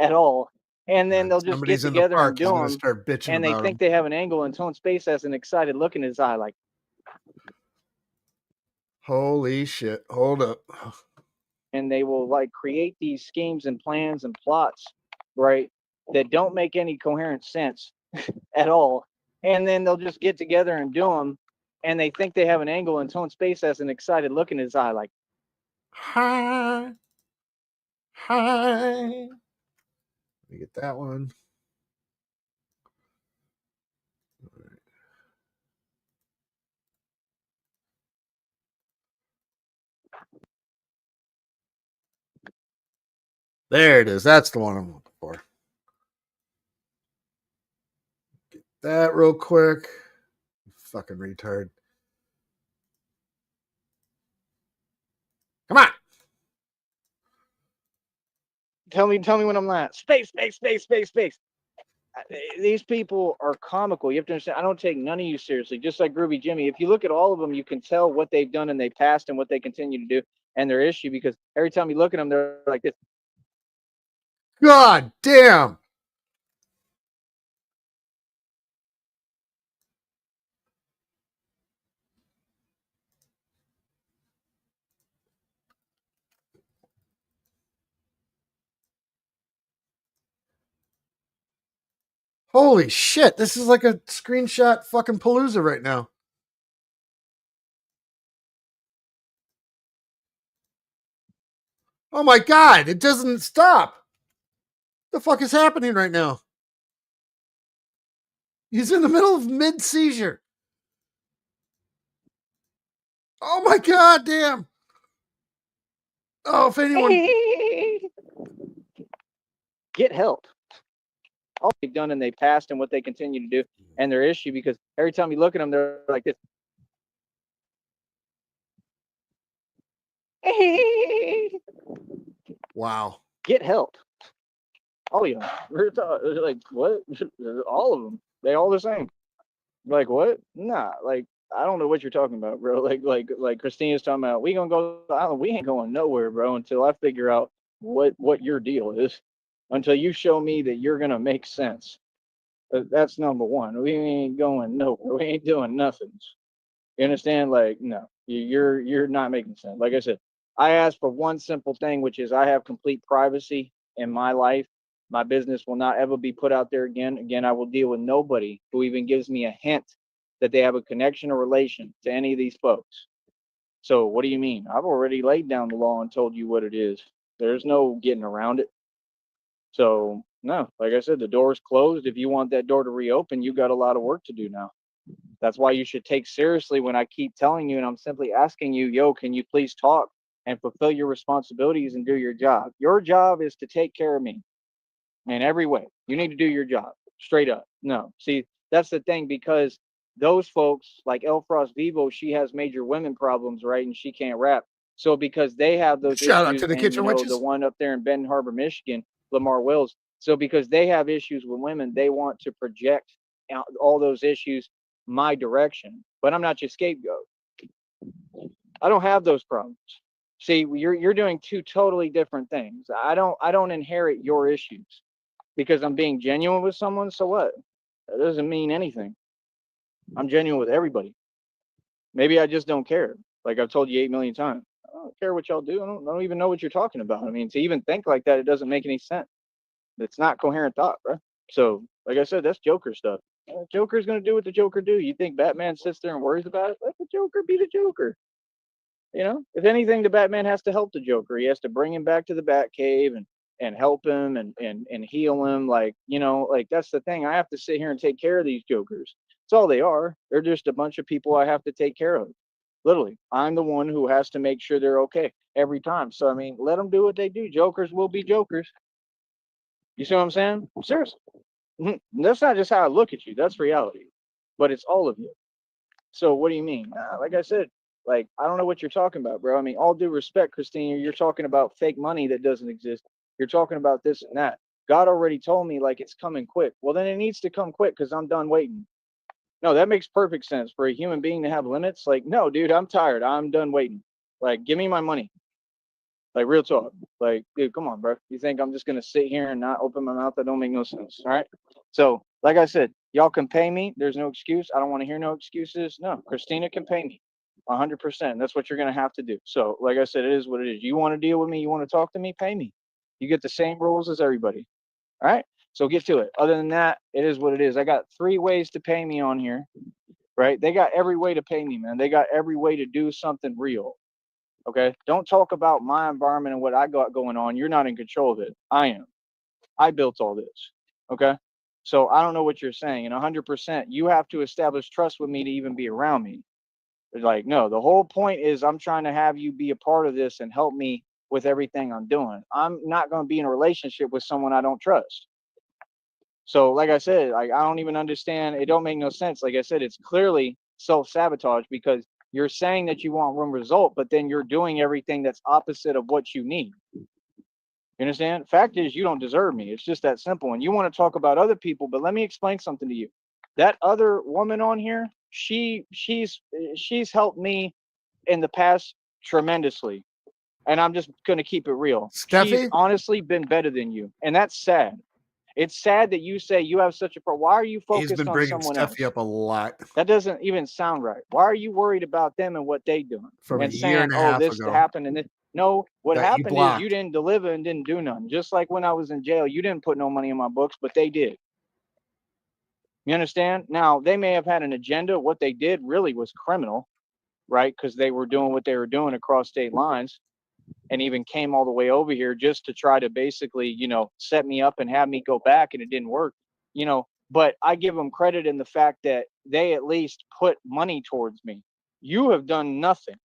at all. And then they'll just get Somebody's in the together and park. do He's gonna them, start bitching and they about think him. they have an angle, and Tone Space has an excited look in his eye, like, Holy shit! Hold up. and they will like create these schemes and plans and plots, right, that don't make any coherent sense at all. And then they'll just get together and do them, and they think they have an angle, and Tone Space has an excited look in his eye, like, Hi, hi. Let me get that one. There it is. That's the one I'm looking for. Get that real quick. Fucking retard. Come on. tell me when I'm lying. Space. These people are comical. You have to understand. I don't take none of you seriously. Just like Groovy Jimmy. If you look at all of them, you can tell what they've done in their past and what they continue to do and their issue. Because every time you look at them, they're like this. God damn. Holy shit. This is like a screenshot fucking palooza right now. Oh my God. It doesn't stop. The fuck is happening right now? He's in the middle of mid seizure. Oh my God damn. Oh, if anyone. Get help. all they've done in their past and what they continue to do and their issue, because every time you look at them, they're like this. Wow. Get help. All of them. They're like, what? All of them. They all the same. Like, what? Nah, like, I don't know what you're talking about, bro. Like Christina's talking about, we gonna go to the island. We ain't going nowhere, bro, until I figure out what your deal is. Until you show me that you're gonna make sense. That's number one. We ain't going nowhere. We ain't doing nothing. You understand? Like, no, you're not making sense. Like I said, I asked for one simple thing, which is I have complete privacy in my life. My business will not ever be put out there again. Again, I will deal with nobody who even gives me a hint that they have a connection or relation to any of these folks. So what do you mean? I've already laid down the law and told you what it is. There's no getting around it. So no, like I said, the door's closed. If you want that door to reopen, you got a lot of work to do now. That's why you should take seriously when I keep telling you, and I'm simply asking you, yo, can you please talk and fulfill your responsibilities and do your job? Your job is to take care of me in every way. You need to do your job straight up. No, see, that's the thing, because those folks like El Frost Vivo, she has major women problems, right? And she can't rap. So because they have those Shout out issues, to the and Kitchen Witches. the one up there in Benton Harbor, Michigan, Lamar Wills. So because they have issues with women, they want to project out all those issues my direction. But I'm not your scapegoat. I don't have those problems. See, you're doing two totally different things. I don't inherit your issues because I'm being genuine with someone. So what? That doesn't mean anything. I'm genuine with everybody. Maybe I just don't care. Like I've told you 8 million times. I don't care what y'all do. I don't even know what you're talking about. I mean, to even think like that, it doesn't make any sense. It's not coherent thought, bro. So, like I said, that's Joker stuff. Joker's gonna do what the Joker do. You think Batman sits there and worries about it? Let the Joker be the Joker. If anything, the Batman has to help the Joker. He has to bring him back to the Batcave and help him and heal him. Like that's the thing. I have to sit here and take care of these Jokers. That's all they are. They're just a bunch of people I have to take care of. Literally, I'm the one who has to make sure they're okay every time. So I mean, let them do what they do. Jokers will be Jokers. You see what I'm saying? Seriously. That's not just how I look at you. That's reality. But it's all of you. So what do you mean? Like I said, like I don't know what you're talking about, bro. I mean, all due respect, Christina, you're talking about fake money that doesn't exist. You're talking about this and that. God already told me like it's coming quick. Well, then it needs to come quick because I'm done waiting. No, that makes perfect sense for a human being to have limits. Like, no, dude, I'm tired. I'm done waiting. Like, give me my money. Like real talk. Like, dude, come on, bro. You think I'm just gonna sit here and not open my mouth? That don't make no sense. All right. So, like I said, y'all can pay me. There's no excuse. I don't want to hear no excuses. No, Christina can pay me 100%. That's what you're gonna have to do. So, like I said, it is what it is. You want to deal with me? You want to talk to me? Pay me. You get the same rules as everybody. All right. So get to it. Other than that, it is what it is. I got 3 ways to pay me on here. Right? They got every way to pay me, man. They got every way to do something real. Okay. Don't talk about my environment and what I got going on. You're not in control of it. I am. I built all this. Okay. So I don't know what you're saying. And 100%, you have to establish trust with me to even be around me. Like, no, the whole point is I'm trying to have you be a part of this and help me with everything I'm doing. I'm not going to be in a relationship with someone I don't trust. So, like I said, like I don't even understand. It don't make no sense. Like I said, it's clearly self-sabotage because you're saying that you want one result, but then you're doing everything that's opposite of what you need. You understand? Fact is, you don't deserve me. It's just that simple. And you want to talk about other people, but let me explain something to you. That other woman on here, she's helped me in the past tremendously. And I'm just gonna keep it real. She's Steffi? honestly been better than you, and that's sad. It's sad that you say you have such a pro. Why are you He's focused been on bringing someone else? Steffi up a lot That doesn't even sound right. Why are you worried about them and what they doing from a and year saying, and a "Oh, half this ago happened," and this? No, what that you happened is you blocked. didn't deliver and didn't do none. Just like when I was in jail, you didn't put no money in my books, but they did. You understand? Now they may have had an agenda. What they did really was criminal, right? Because they were doing what they were doing across state lines. And even came all the way over here just to try to basically, set me up and have me go back, and it didn't work, but I give them credit in the fact that they at least put money towards me. You have done nothing.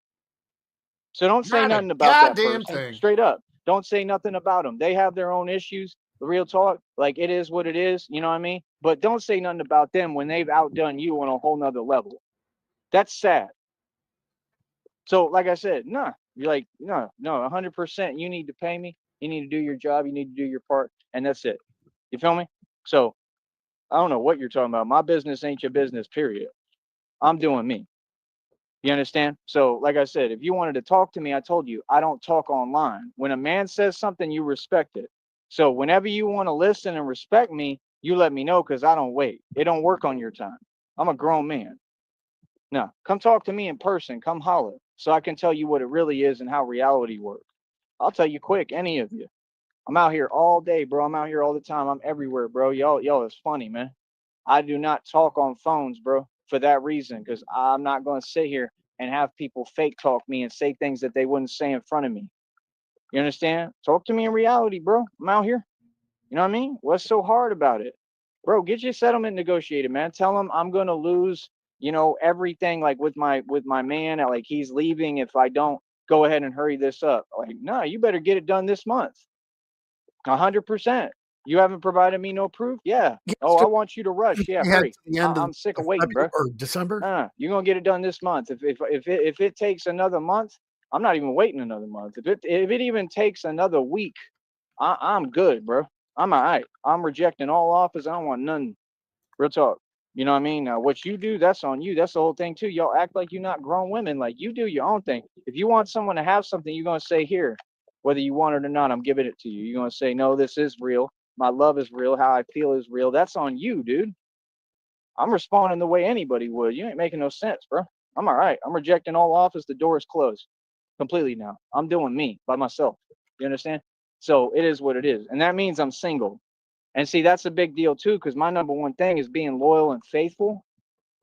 So don't say Not a nothing about that goddamn person. thing. Straight up. Don't say nothing about them. They have their own issues. The real talk, like it is what it is, you know what I mean? But don't say nothing about them when they've outdone you on a whole nother level. That's sad. So, like I said, nah, you're like, no, 100%. You need to pay me. You need to do your job. You need to do your part, and that's it. You feel me? So, I don't know what you're talking about. My business ain't your business, period. I'm doing me. You understand? So, like I said, if you wanted to talk to me, I told you, I don't talk online. When a man says something, you respect it. So, whenever you want to listen and respect me, you let me know because I don't wait. It don't work on your time. I'm a grown man. No, come talk to me in person. Come holler so I can tell you what it really is and how reality works. I'll tell you quick, any of you. I'm out here all day, bro. I'm out here all the time. I'm everywhere, bro. Yo, it's funny, man. I do not talk on phones, bro, for that reason, because I'm not going to sit here and have people fake talk me and say things that they wouldn't say in front of me. You understand? Talk to me in reality, bro. I'm out here. You know what I mean? What's so hard about it? Bro, get your settlement negotiated, man. Tell him I'm going to lose, everything like with my man, like he's leaving if I don't go ahead and hurry this up. Like, no, you better get it done this month. 100%. You haven't provided me no proof? Yeah. Oh, I want you to rush. Yeah, hurry. I'm sick of waiting, bro. Or December? You're gonna get it done this month. If it takes another month, I'm not even waiting another month. If it even takes another week, I'm good, bro. I'm all right. I'm rejecting all offers. I don't want none. Real talk. You know what I mean? Now, what you do, that's on you. That's the whole thing too. Y'all act like you're not grown women. Like you do your own thing. If you want someone to have something, you're gonna say here, whether you want it or not, I'm giving it to you. You're gonna say, no, this is real. My love is real. How I feel is real. That's on you, dude. I'm responding the way anybody would. You ain't making no sense, bro. I'm all right. I'm rejecting all offers. The door is closed completely now. I'm doing me by myself. You understand? So it is what it is. And that means I'm single. And see, that's a big deal too, because my number one thing is being loyal and faithful.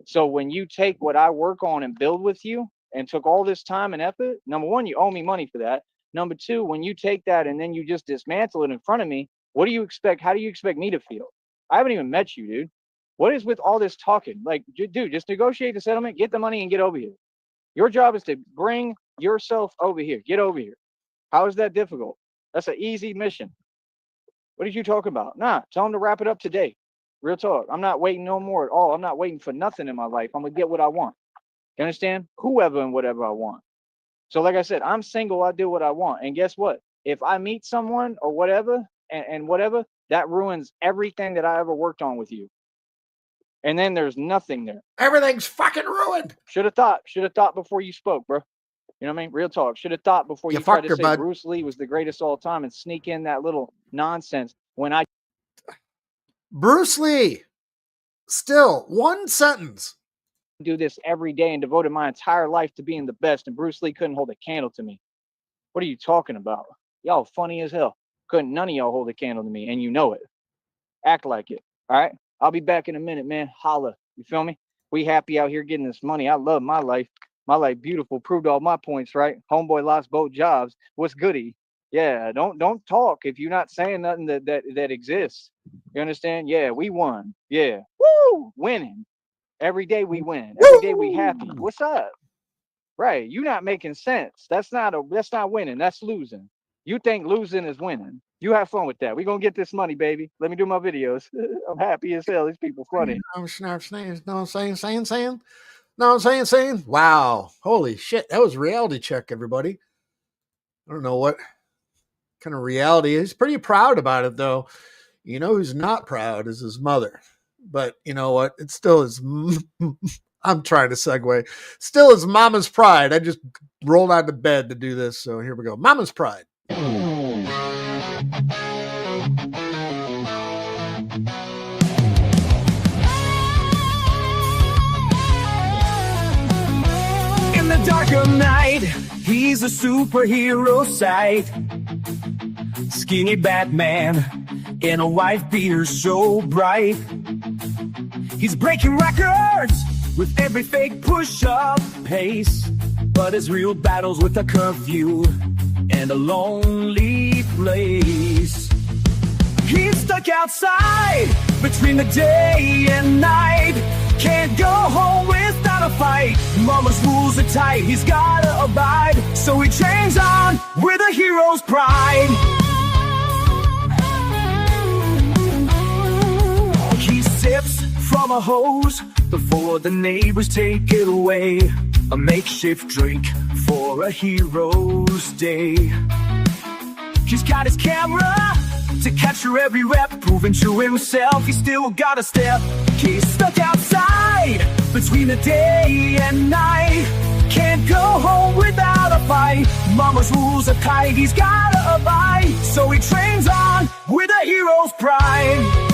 So when you take what I work on and build with you and took all this time and effort, number one, you owe me money for that. Number two, when you take that and then you just dismantle it in front of me, what do you expect? How do you expect me to feel? I haven't even met you, dude. What is with all this talking? Like, dude, just negotiate the settlement, get the money, and get over here. Your job is to bring yourself over here. Get over here. How is that difficult? That's an easy mission. What did you talk about? Nah, tell them to wrap it up today. Real talk. I'm not waiting no more at all. I'm not waiting for nothing in my life. I'm going to get what I want. You understand? Whoever and whatever I want. So like I said, I'm single. I do what I want. And guess what? If I meet someone or whatever, and whatever, that ruins everything that I ever worked on with you. And then there's nothing there. Everything's fucking ruined. Should have thought before you spoke, bro. You know what I mean? Real talk. Should have thought before you tried to say bud. Bruce Lee was the greatest all time and sneak in that little nonsense when I... Bruce Lee. Still, one sentence. Do this every day and devoted my entire life to being the best, and Bruce Lee couldn't hold a candle to me. What are you talking about? Y'all funny as hell. Couldn't none of y'all hold a candle to me, and you know it. Act like it. All right? I'll be back in a minute, man. Holla. You feel me? We happy out here getting this money. I love my life. My life beautiful. Proved all my points, right? Homeboy lost both jobs. What's goody? Yeah, don't talk if you're not saying nothing that exists. You understand? Yeah, we won. Yeah. Woo! Winning. Every day we win. Every day we happy. What's up? Right. You're not making sense. That's not winning. That's losing. You think losing is winning. You have fun with that. We're going to get this money, baby. Let me do my videos. I'm happy as hell. These people funny. Saying. Wow. Holy shit. That was a reality check, everybody. I don't know what kind of reality. He's pretty proud about it, though. You know who's not proud is his mother. But you know what? It still is. I'm trying to segue. Still is mama's pride. I just rolled out of bed to do this. So here we go. Mama's pride. In the dark of night, he's a superhero sight. Skinny Batman in a wife beater so bright. He's breaking records with every fake push-up pace, but his real battle's with a curfew and a lonely place. He's stuck outside between the day and night. Can't go home without a fight. Mama's rules are tight, he's gotta abide. So he trains on with a hero's pride. mama hose before the neighbors take it away. A makeshift drink for a hero's day. He's got his camera to capture every rep, proving to himself he's still got a step. He's stuck outside between the day and night. Can't go home without a fight. Mama's rules are tight, he's gotta abide. So he trains on with a hero's pride.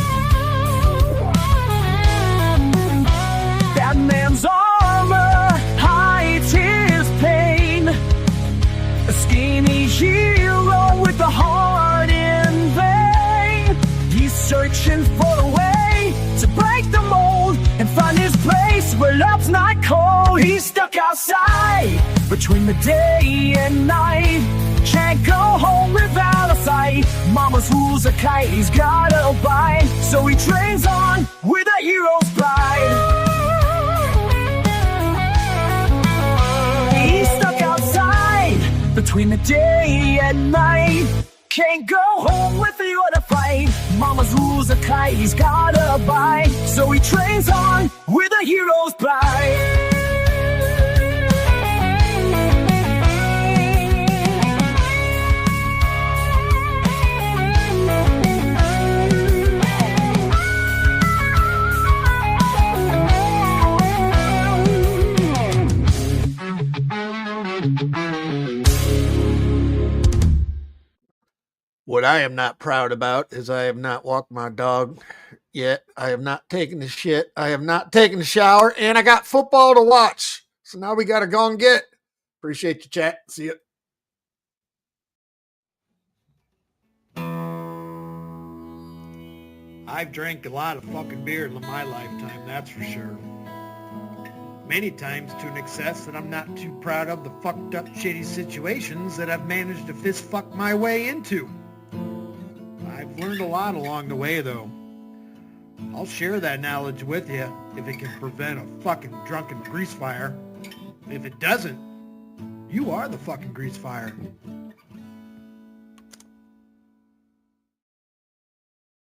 Batman's armor hides his pain. A skinny hero with a heart in vain. He's searching for a way to break the mold and find his place where love's not cold. He's stuck outside between the day and night. Can't go home without a fight. Mama's rules are tight, he's gotta abide. So he trains on with a hero's pride. He's stuck outside between the day and night. Can't go home without a fight. Mama's rules are tight, he's gotta abide. So he trains on with a hero's pride. What I am not proud about is I have not walked my dog yet. I have not taken the shit. I have not taken the shower, and I got football to watch. So now we got to go and get. Appreciate you, chat. See ya. I've drank a lot of fucking beer in my lifetime, that's for sure. Many times to an excess that I'm not too proud of the fucked up shitty situations that I've managed to fist fuck my way into. I've learned a lot along the way, though. I'll share that knowledge with you if it can prevent a fucking drunken grease fire. If it doesn't, you are the fucking grease fire.